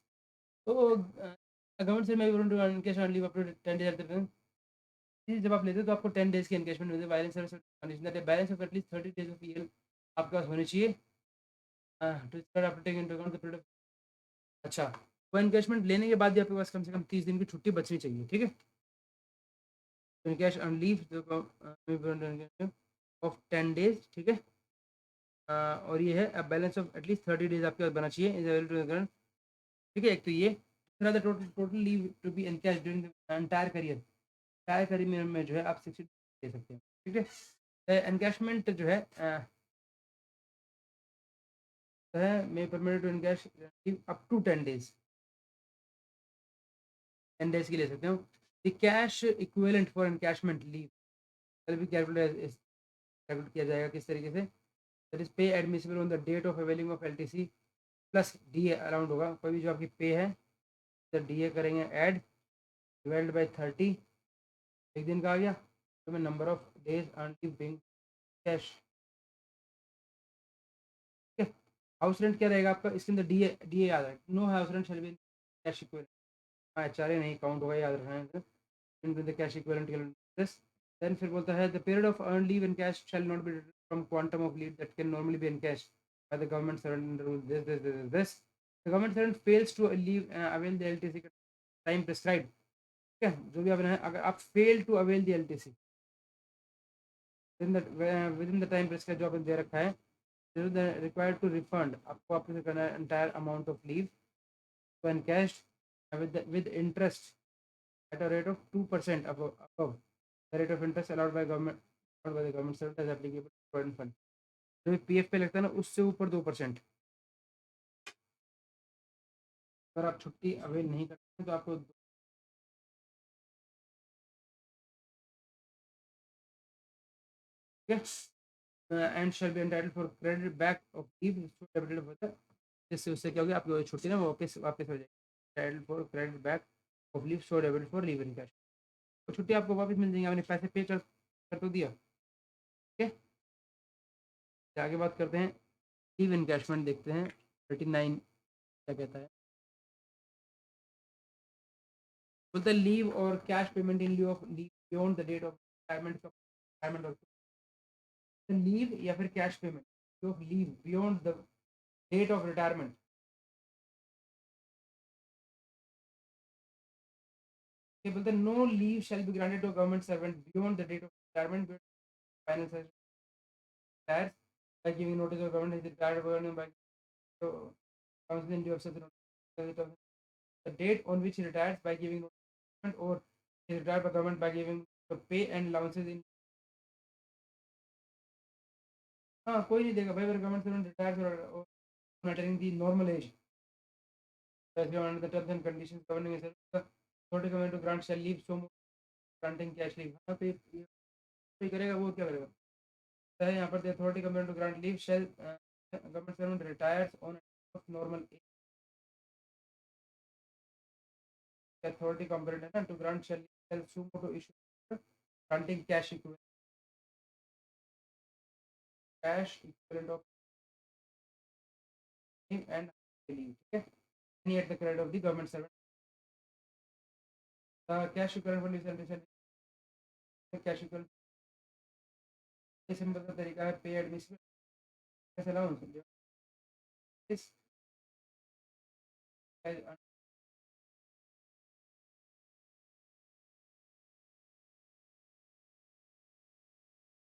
तो गवर्नमेंट से मैं to encash earned leave up to 10 days, जब आप लेते हो तो आपको 10 डेज की एनकैशमेंट मिलती है, violence service condition that balance of at least 30 days of EL आपके पास होनी चाहिए to start after taking into account the period. अच्छा, वो एनकैशमेंट लेने के बाद भी आपके पास कम से कम 30 दिन की छुट्टी बचनी चाहिए, ठीक है। Encash on leave of 10 days, ठीक है, और ये है बैलेंस ऑफ एटलीस्ट 30 डेज आपके पास बना चाहिए। ठीक है, एक तो ये दूसरा the total total leave to be encash during the entire career में जो है आप 60 दे सकते हैं। ठीक है, एनकैशमेंट जो है may permitted to encash up to 10 days, 10 days की ले सकते हो। The cash equivalent for encashment leave भी कैलकुलेट किया जाएगा किस तरीके से, that is pay admissible on the date of availing of LTC plus DA around होगा, कोई भी जो आपकी पे है तो डीए करेंगे ऐड डिवाइडेड बाय 30, एक दिन का आ गया, तो मैं number of days earn leave being cash. House rent क्या रहेगा आपका इसके अंदर, डीए डीए याद है, no house rent shall be cash equivalent, हाँ एचआरए नहीं काउंट होगा, याद रखना है into the cash equivalent this. Then फिर बोलता है the period of earn leave in cash shall not be from quantum of leave that can normally be in cash by the government servant rule this the government servant fails to leave avail the LTC time prescribe. ठीक है, जो भी आपने अगर आप fail to avail the LTC within the time prescribe जो आपने दे रखा है, रिक्वायर्ड टू रिफंड, आपको वापस करना है entire amount of leave when cashed with interest at a rate of 2% above the rate of interest allowed by the government servant as applicable to provident fund। जो भी पीएफ पे लगता है ना उससे ऊपर 2%। अगर आप छुट्टी अवेल नहीं करते तो आपको and shall be entitled for credit back of leave debited for the, जिससे उससे क्या हो गया आपकी छुट्टी ना वापस वापस हो जाएगी, entitled for credit back of leave show debited for leave in cash, तो छुट्टी आपको वापस मिल जाएंगी, आपने पैसे पे कर तो दिया। ठीक है, आगे बात करते हैं लीव इनकैशमेंट, देखते हैं 39 क्या कहता है। बोलते हैं लीव और cash payment in leave of leave beyond the date of retirement of leave या फिर cash payment of leave beyond the date of retirement. ये बोलते हैं no leave shall be granted to government servant beyond the date of retirement finance retires by giving notice of government is retired by council in due of such notice, the date on which he retires by giving notice or is retired by government by giving the pay and allowances in, हाँ कोई नहीं देगा भाई, अगर government servant retire mattering the normal age as under the terms and conditions governing a service, the authority government to grant shall leave so granting cash leave, हाँ तो ये करेगा वो क्या करेगा, है यहाँ पर the authority government to grant leave shall government servant retires on normal age, the authority competent to grant shall sumo to issue granting cash equivalent of leave and leave, ठीक है, any at the credit of the government servant, the cash equivalent for leave cash equivalent simple सा तरीका है पे एडमिशन कैसे allowance this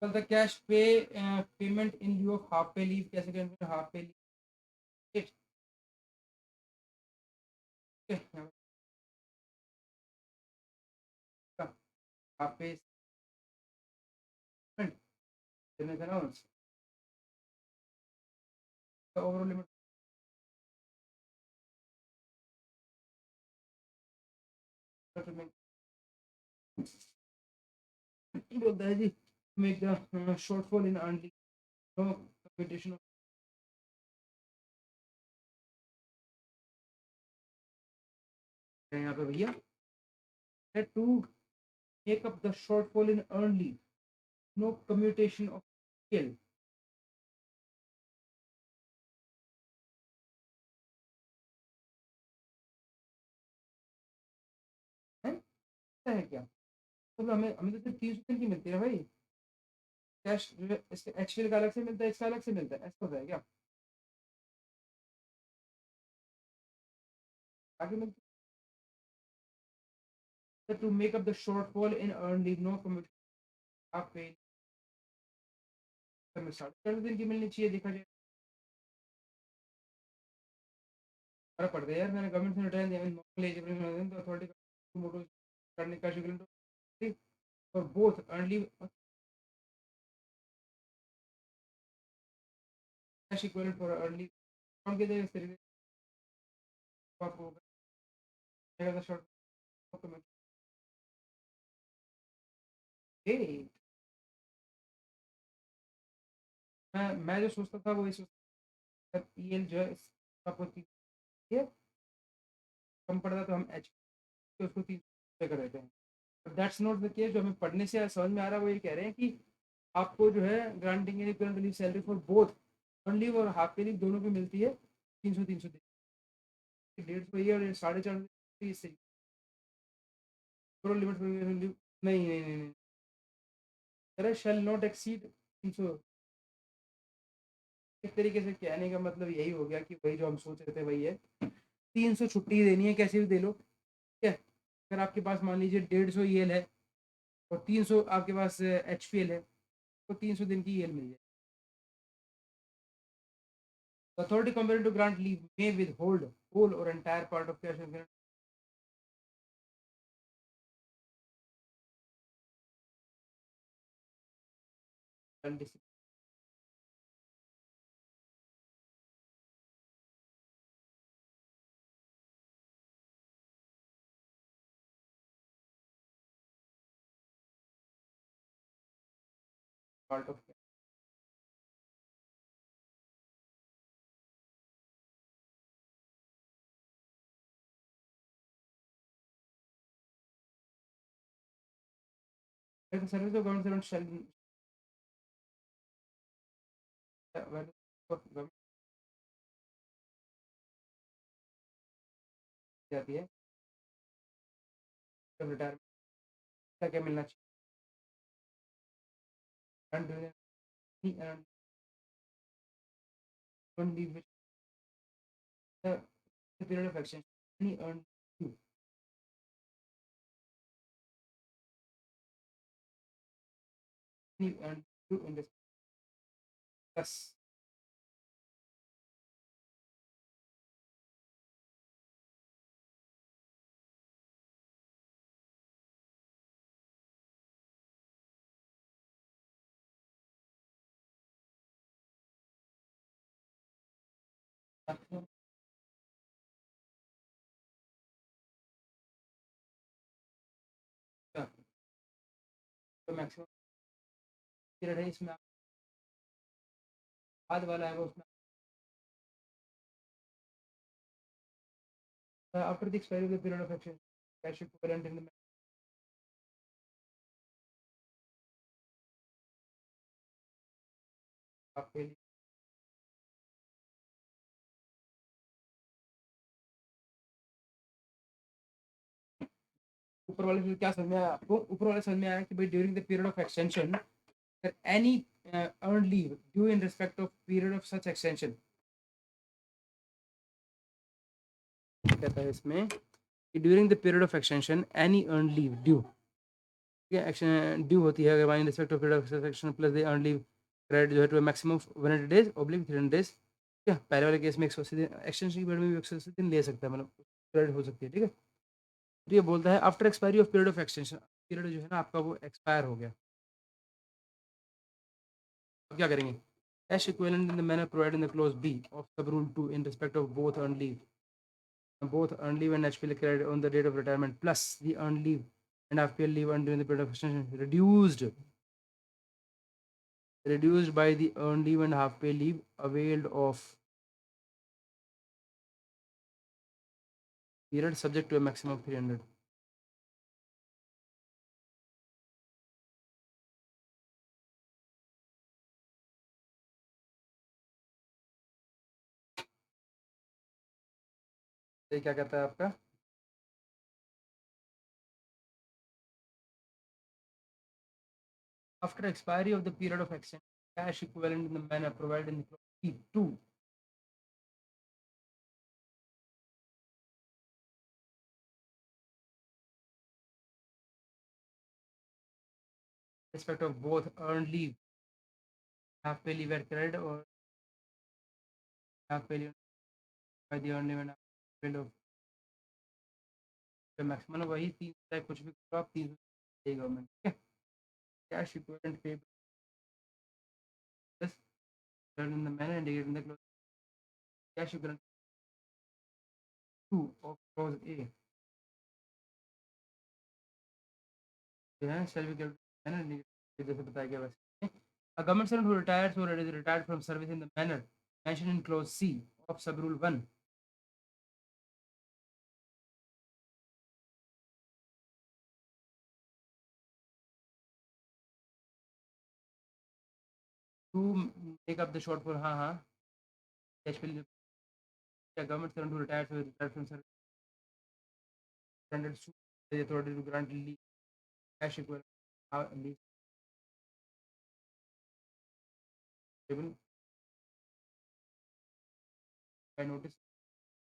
the cash pay payment in lieu of half pay leave कैसे करेंगे, half pay leave, half pay allowance, the overall limit बोलता है जी make the shortfall in earned leave no computation यहाँ पे भैया to make up the shortfall in earned leave no commutation of skill है क्या, तो हमें हमें तो सिर्फ 30 दिन की मिलती है भाई, कैश इसका एक्चुअल का अलग से मिलता है, इसका अलग से मिलता है, ऐसा होता है क्या, आगे मिलती है to make up the shortfall in earn leave no community आप पे 30 दिन की मिलनी चाहिए, देखा जाए फर्क पड़ता है यार। मैंने गवर्नमेंट से रिटायर दिया, नॉर्मल एज अथॉरिटी मोटो करने का शिकल for both early cash equivalent for early कौन के दे इस तरीके से आपको होगा शॉर्ट ए मैं जो सोचता था वो ये सोचता ईएल जो है आपको ये कम पड़ता तो हम एच तो उसको 3 कर देते हैं। That's not the case. जो हमें पढ़ने से समझ में आ रहा है वो ये कह रहे हैं कि आपको जो है granting any current leave salary for both earn leave और हाफ पे लीव दोनों की मिलती है 300 150 ये और 4.5 इससे लिमिट नहीं नहीं नहीं नहीं अरे शेल नॉट एक्सीड 300। एक तरीके से कहने का मतलब यही हो गया कि वही जो हम सोच रहे थे वही है। 300 छुट्टी देनी है कैसे भी दे लो, ठीक है। अगर आपके पास मान लीजिए 150 ईएल है और 300 आपके पास एच पी एल है तो 300 दिन की ईएल मिल जाए। The authority compelled to grant leave may withhold whole or entire part of cash and part of the service of government servant shall where government जाती है जब रिटायरमेंट क्या क्या मिलना चाहिए and only which the period of action any earned due any earned due in this plus maximum तो मैक्सिमम पीरियड है इसमें बाद वाला है वो उसमें after the expiry of the period of action cash equivalent in the आपके लिए ऊपर वाले से क्या समझ में आया आपको? ऊपर वाले समझ में आया कि भाई during the period of extension any earned leave due in respect of period of such extension कहता है इसमें कि during the period of extension any earn leave due, ठीक है, एक्शन ड्यू होती है अगर in respect of period of extension plus the earn leave credit जो है to maximum 100 days oblique 300 days, ठीक है। पहले वाले केस में 180 दिन, एक्सटेंशन की पीरियड में भी 180 दिन ले सकता है, मतलब क्रेडिट हो सकती है, ठीक है। तो ये बोलता है after expiry of period of extension, period जो है ना आपका वो एक्सपायर हो गया, अब क्या करेंगे? Cash equivalent in the manner provided in the clause B of sub rule 2 in respect of both earn leave, both earned leave and HPL credit on the date of retirement plus the earned leave and FPL leave earned during the period of extension reduced by the earned leave and half pay leave availed of period subject to a maximum of 300. ये क्या कहता है आपका? After expiry of the period of extension, cash equivalent in the manner provided in the clause two respect of both earned leave, half pay leave at credit or half pay leave by the earned leave and maximum वही 3 चाहे कुछ भी करो आप 3 गवर्नमेंट, ठीक है। Cash equivalent pay plus in the manner indicated in the clause cash equivalent 2 of clause A जो है shall be calculated manner indicated जैसे बताया गया वैसे। A government servant who retires or is retired from service in the manner mentioned in clause C of sub rule 1 to make up the shortfall, हाँ हाँ, cash will a government servant who retires or is retired from service rendered to the authority to grant leave cash equivalent leave given by notice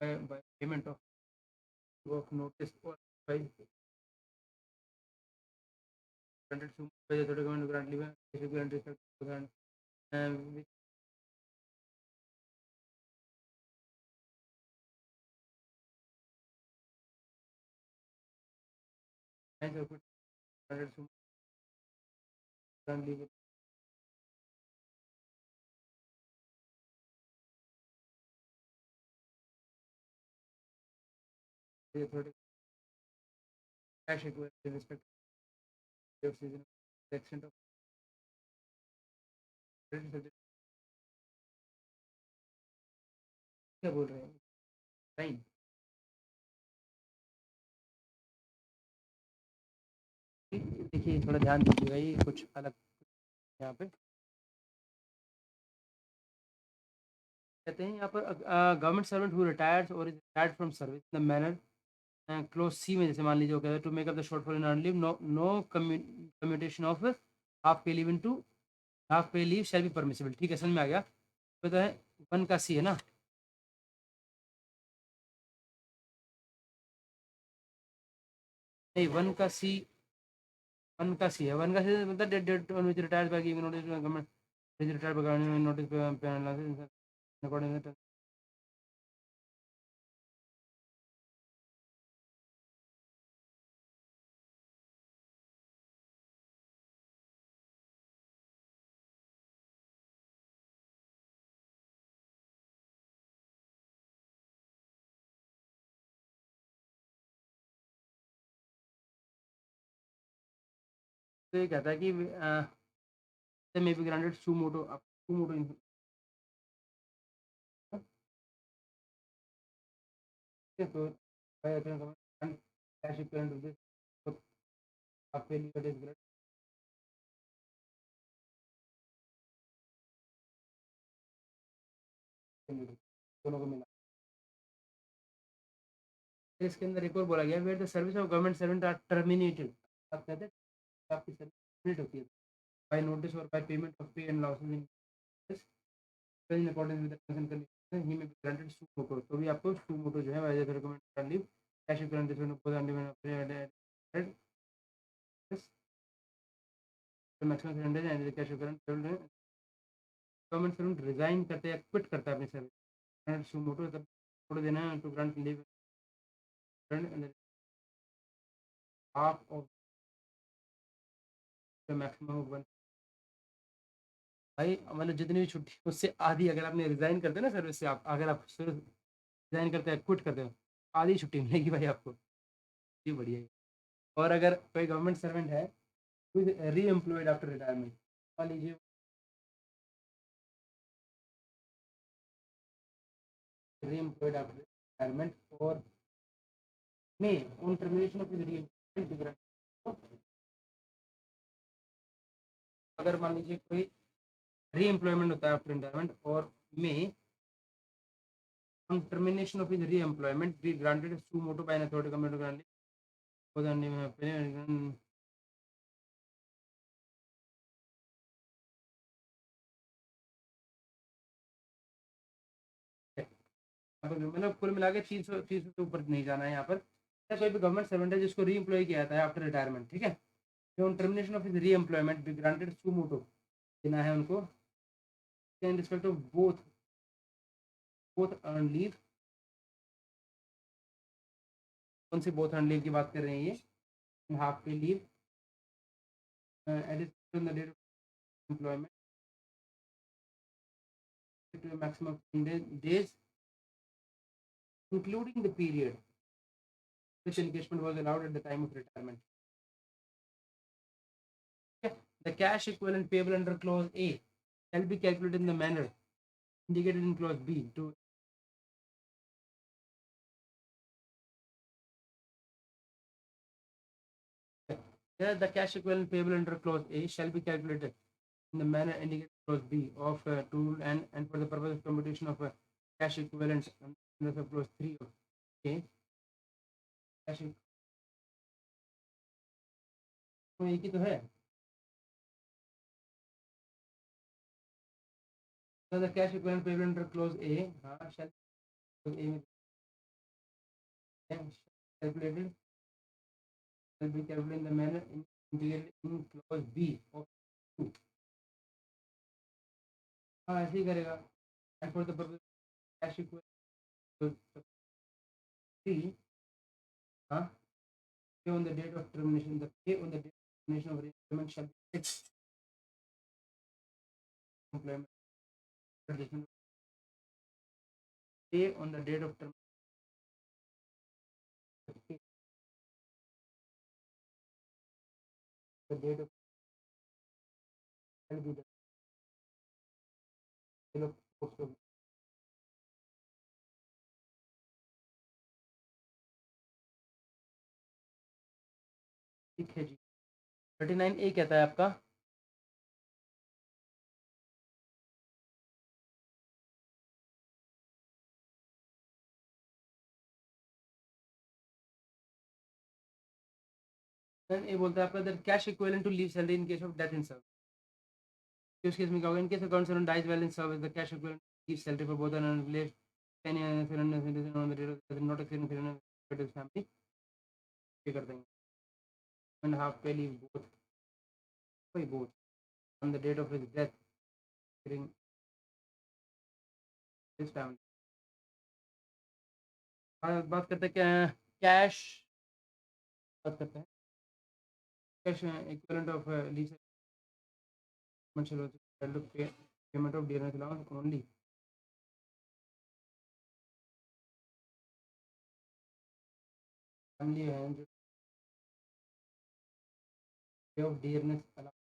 by payment of notice or by rendered to by the authority government to grant leave cash equivalent respect to grant which and rendered to grant leave the authority cash equivalent in respect of season the extent of credit subject क्या बोल रहे हैं टाइम देखिए थोड़ा ध्यान दीजिएगा ये कुछ अलग यहाँ पे कहते हैं यहाँ पर government servant who retires or is retired from service in the manner clause C में जैसे मान लीजिए वो कहते हैं to make up the shortfall in earn leave no no commutation of half pay leave into half pay leave shall be permissible, ठीक है समझ में आ गया। तो है 1 का सी है ना, नहीं 1 का सी 1 का सी है, 1 का सी मतलब date on which retires by giving notice to government is retired by government notice pay according to तो ये कहता है कि मे बी ग्रांटेड सुमोटो आप सुमोटो तो कैश इक्विवेलेंट टू दिस आपके लिए दोनों को मिला। फिर इसके अंदर एक और बोला गया where the service of government servant are terminated, आप कहते हैं आपकी सर्विस टर्मिनेट होती है by notice or by payment of pay and losses in in according with the terms and conditions he may be granted suo motu, तो भी आपको सू मोटो जो है वाइज रिकमेंड कर leave cash equivalent this one को maximum percentage and cash equivalent government servant resign करते हैं क्विट करता है अपनी सर्विस सू मोटो तब छोड़ देना है to grant leave half of the maximum of भाई मतलब जितनी भी छुट्टी उससे आधी अगर आपने रिजाइन करते ना सर्विस से, आप अगर आप रिजाइन करते हैं क्विट करते हो आधी छुट्टी मिलेगी भाई आपको, ये बढ़िया है। और अगर कोई गवर्नमेंट सर्वेंट है री एम्प्लॉयड आफ्टर रिटायरमेंट, मान लीजिए री employed after retirement or may on termination of re employment, अगर मान लीजिए कोई री एम्प्लॉयमेंट होता है after retirement or may on termination of his re-employment be granted suo motu by an authority competent to grant for the मतलब कुल मिला के 300 के ऊपर नहीं जाना है यहाँ पर। कोई भी गवर्नमेंट सर्वेंट है जिसको री एम्प्लॉय किया जाता है आफ्टर रिटायरमेंट, ठीक है, ऑन टर्मिनेशन ऑफ हिज री एम्प्लॉयमेंट बी ग्रांटेड सू मोटो देना है उनको इन respect of both both earn leave कौन सी बोथ एंड लीव की बात कर रहे हैं ये? Half pay leave edit the date of employment to a maximum of 10 days, including the period which engagement was allowed at the time of retirement. Okay. The cash equivalent payable under clause A shall be calculated in the manner indicated in clause B to the cash equivalent payable under clause A shall be calculated in the manner indicated in clause B of and for the purpose of computation of cash equivalent under the clause 3 of A. Cash तो एक ही तो है. So the cash equivalent payable under clause A shall A calculated will be calculated in the manner indicated in clause B of 2. हाँ ऐसे ही करेगा. And for the purpose of cash equivalent 3 pay on the date of termination. The pay on the date of termination of employment shall be fixed employment condition. Pay on the date of termination. The date of shall be the date of post of ठीक है जी. 39A कहता है आपका. ए बोलता है आपका that cash equivalent to leave salary in case of death in service. उस केस में क्या होगा? In case account servant dies while in service the cash equivalent leave salary for both an employ any cylinder on the date of not exceeding cylinder family pay कर देंगे. And half pay leave both on the date of his death during his family. बात करते हैं क्या? कैश बात करते हैं. Cash equivalent of leave payment of dearness allowance only family hand pay of dearness allowance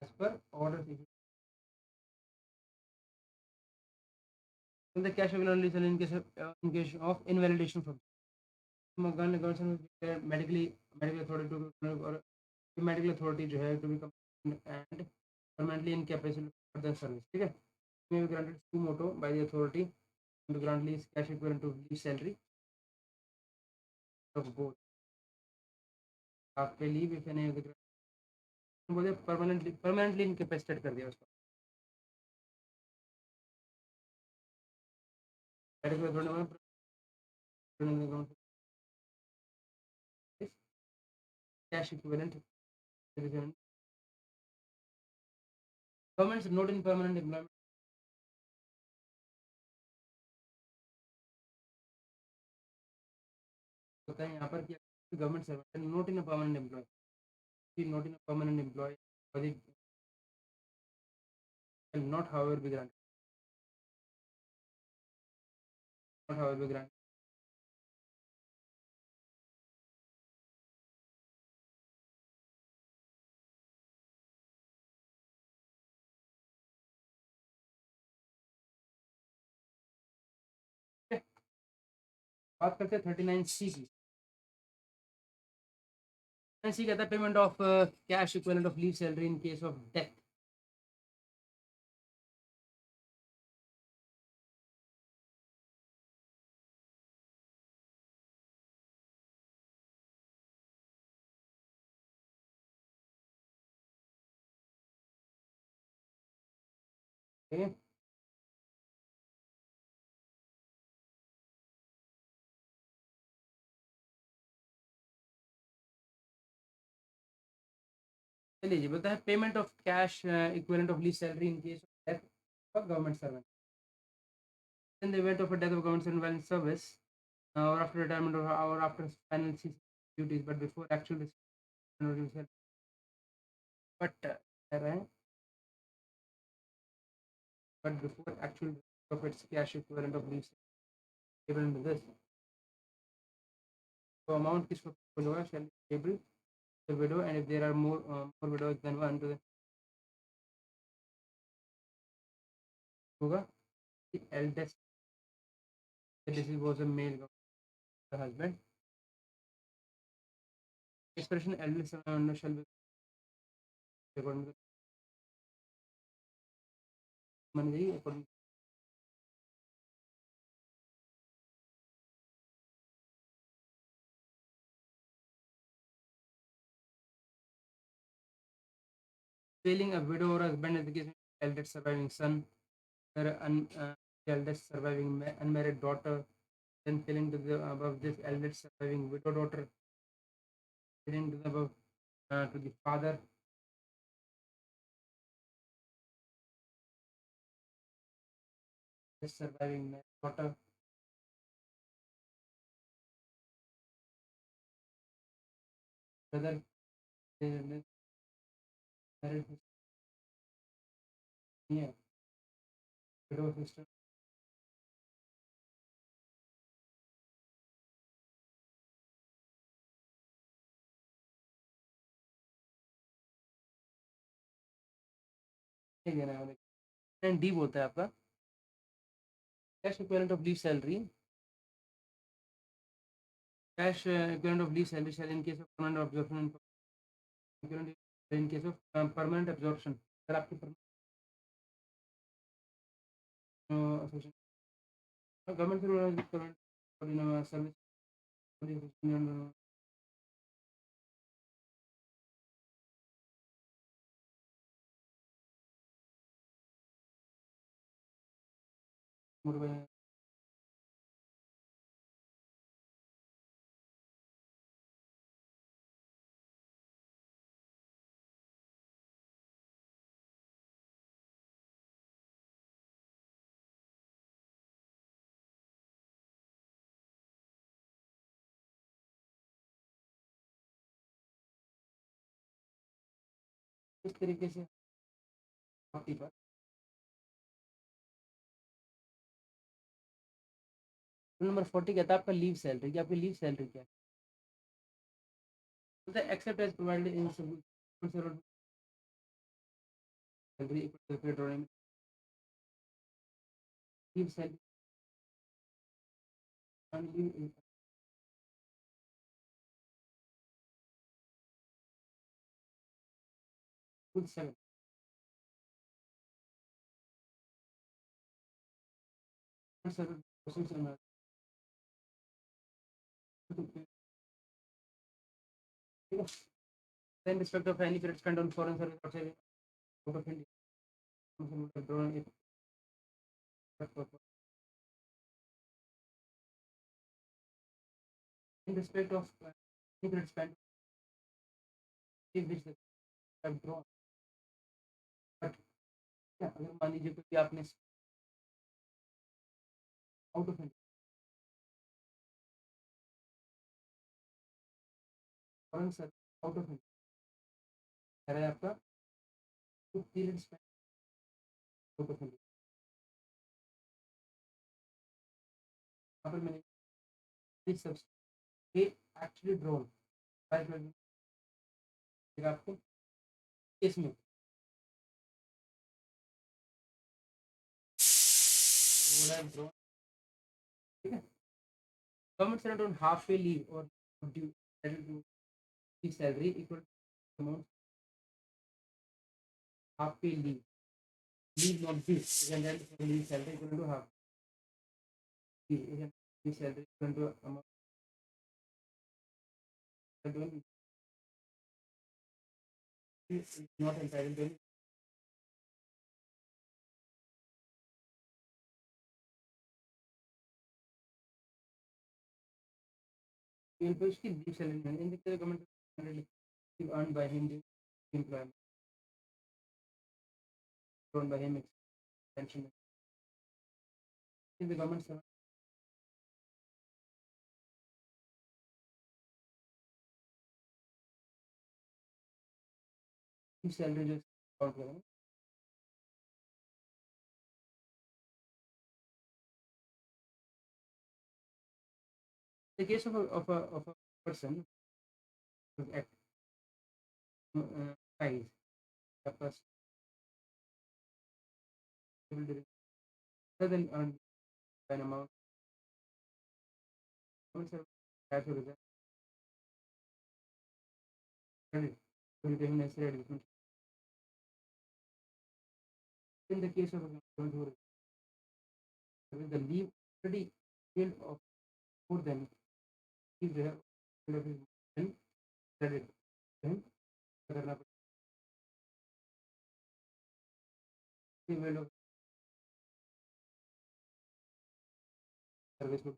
as per orders issued. The cash available is in case of invalidation from medical authority to or medical authority जो है to become and permanently incapacitated for the service. ठीक है. May be granted suo motu by the authority to grant leave cash equivalent to leave salary of both. आपके leave if any of the बोले permanently incapacitated कर दिया उसको. medical authority cash equivalent government's not in permanent employment. होता है यहाँ पर कि government servant not in a permanent employ not in a permanent employee but it will not however be granted. Not however be granted. Okay. बात करते हैं 39C की. 39C कहता है payment of cash equivalent of leave salary in case of death. Okay. चलिए बोलता है payment of cash equivalent of leave salary in case of death of government servant. In the event of a death of government servant while in service, or after retirement, or after final duties, but before actual distribution. But but before actual of its cash equivalent of leaves given to this. So amount is for widower shall be able the widow, and if there are more widows than one, to the hoga the eldest. This was a male the husband. Expression eldest shall be according to the according failing a widow or husband in the case of eldest surviving son, or eldest surviving unmarried daughter, then failing to the above this eldest surviving widow daughter, failing to the above to the father, eldest surviving married daughter, brother, married yeah, widow sister, and D बोलता है आपका cash equivalent of leave salary cash equivalent of leave salary shall in case of permanent observation equivalent in case of permanent absorption अगर आपकी गवर्नमेंट सर्विस इस तरीके से 40 पर नंबर 40 कहता है आपका लीव सैलरी की आपकी लीव सैलरी क्या है except as provided in salary leave salary full 7 service in respect of any period spent on foreign service outside out of India. Would have drawn it in respect of any period spent which they have drawn. But yeah, अगर मान लीजिए कोई आपने out of India foreign service out of India कह रहा है आपका period spend out of India यहाँ पर मैंने सब ये एक्चुअली ड्रॉन आपको इसमें would have drawn ठीक है government sent on half pay leave और ड्यू की salary equal amount half pay leave not this leave salary equal to half leave salary equal to amount is not entitled to any push की leave salary in the government leave earned by him during employment earned by him pension in the government servant salary जो काउंट करेंगे the case of a person at size a person rather than earn an amount have to result credit will be necessary adjustment. In the case of a government who the leave already yield of more than if they have then credit then करना पड़ेगा सर्विस में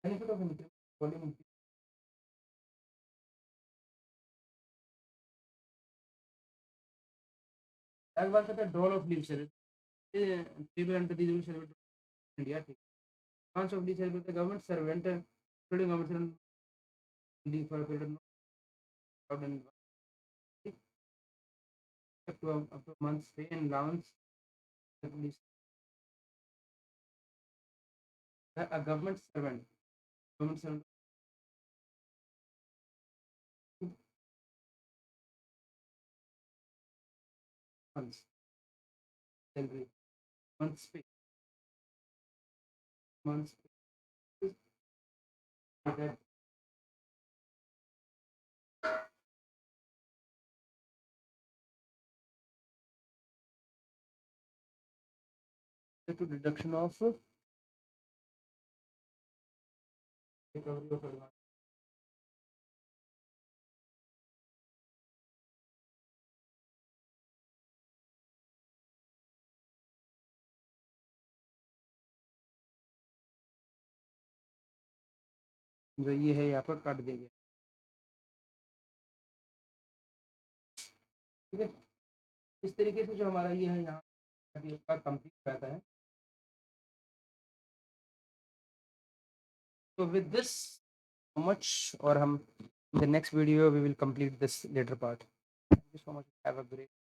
benefit of increase volume increase एक बात कहता है doll of leave service people under the rules of India ठीक cons of leave service the government servant including government servant leave for a period of not and up to a month's pay and allowance a government servant months salary month's pay months pay that to deduction of recovery of advance जो ये है यहाँ पर काट दिया गया ठीक है इस तरीके से जो हमारा ये है यहाँ का कंप्लीट रहता है तो with this much or hum in the next video we will complete this later part. Thank you so much. Have a great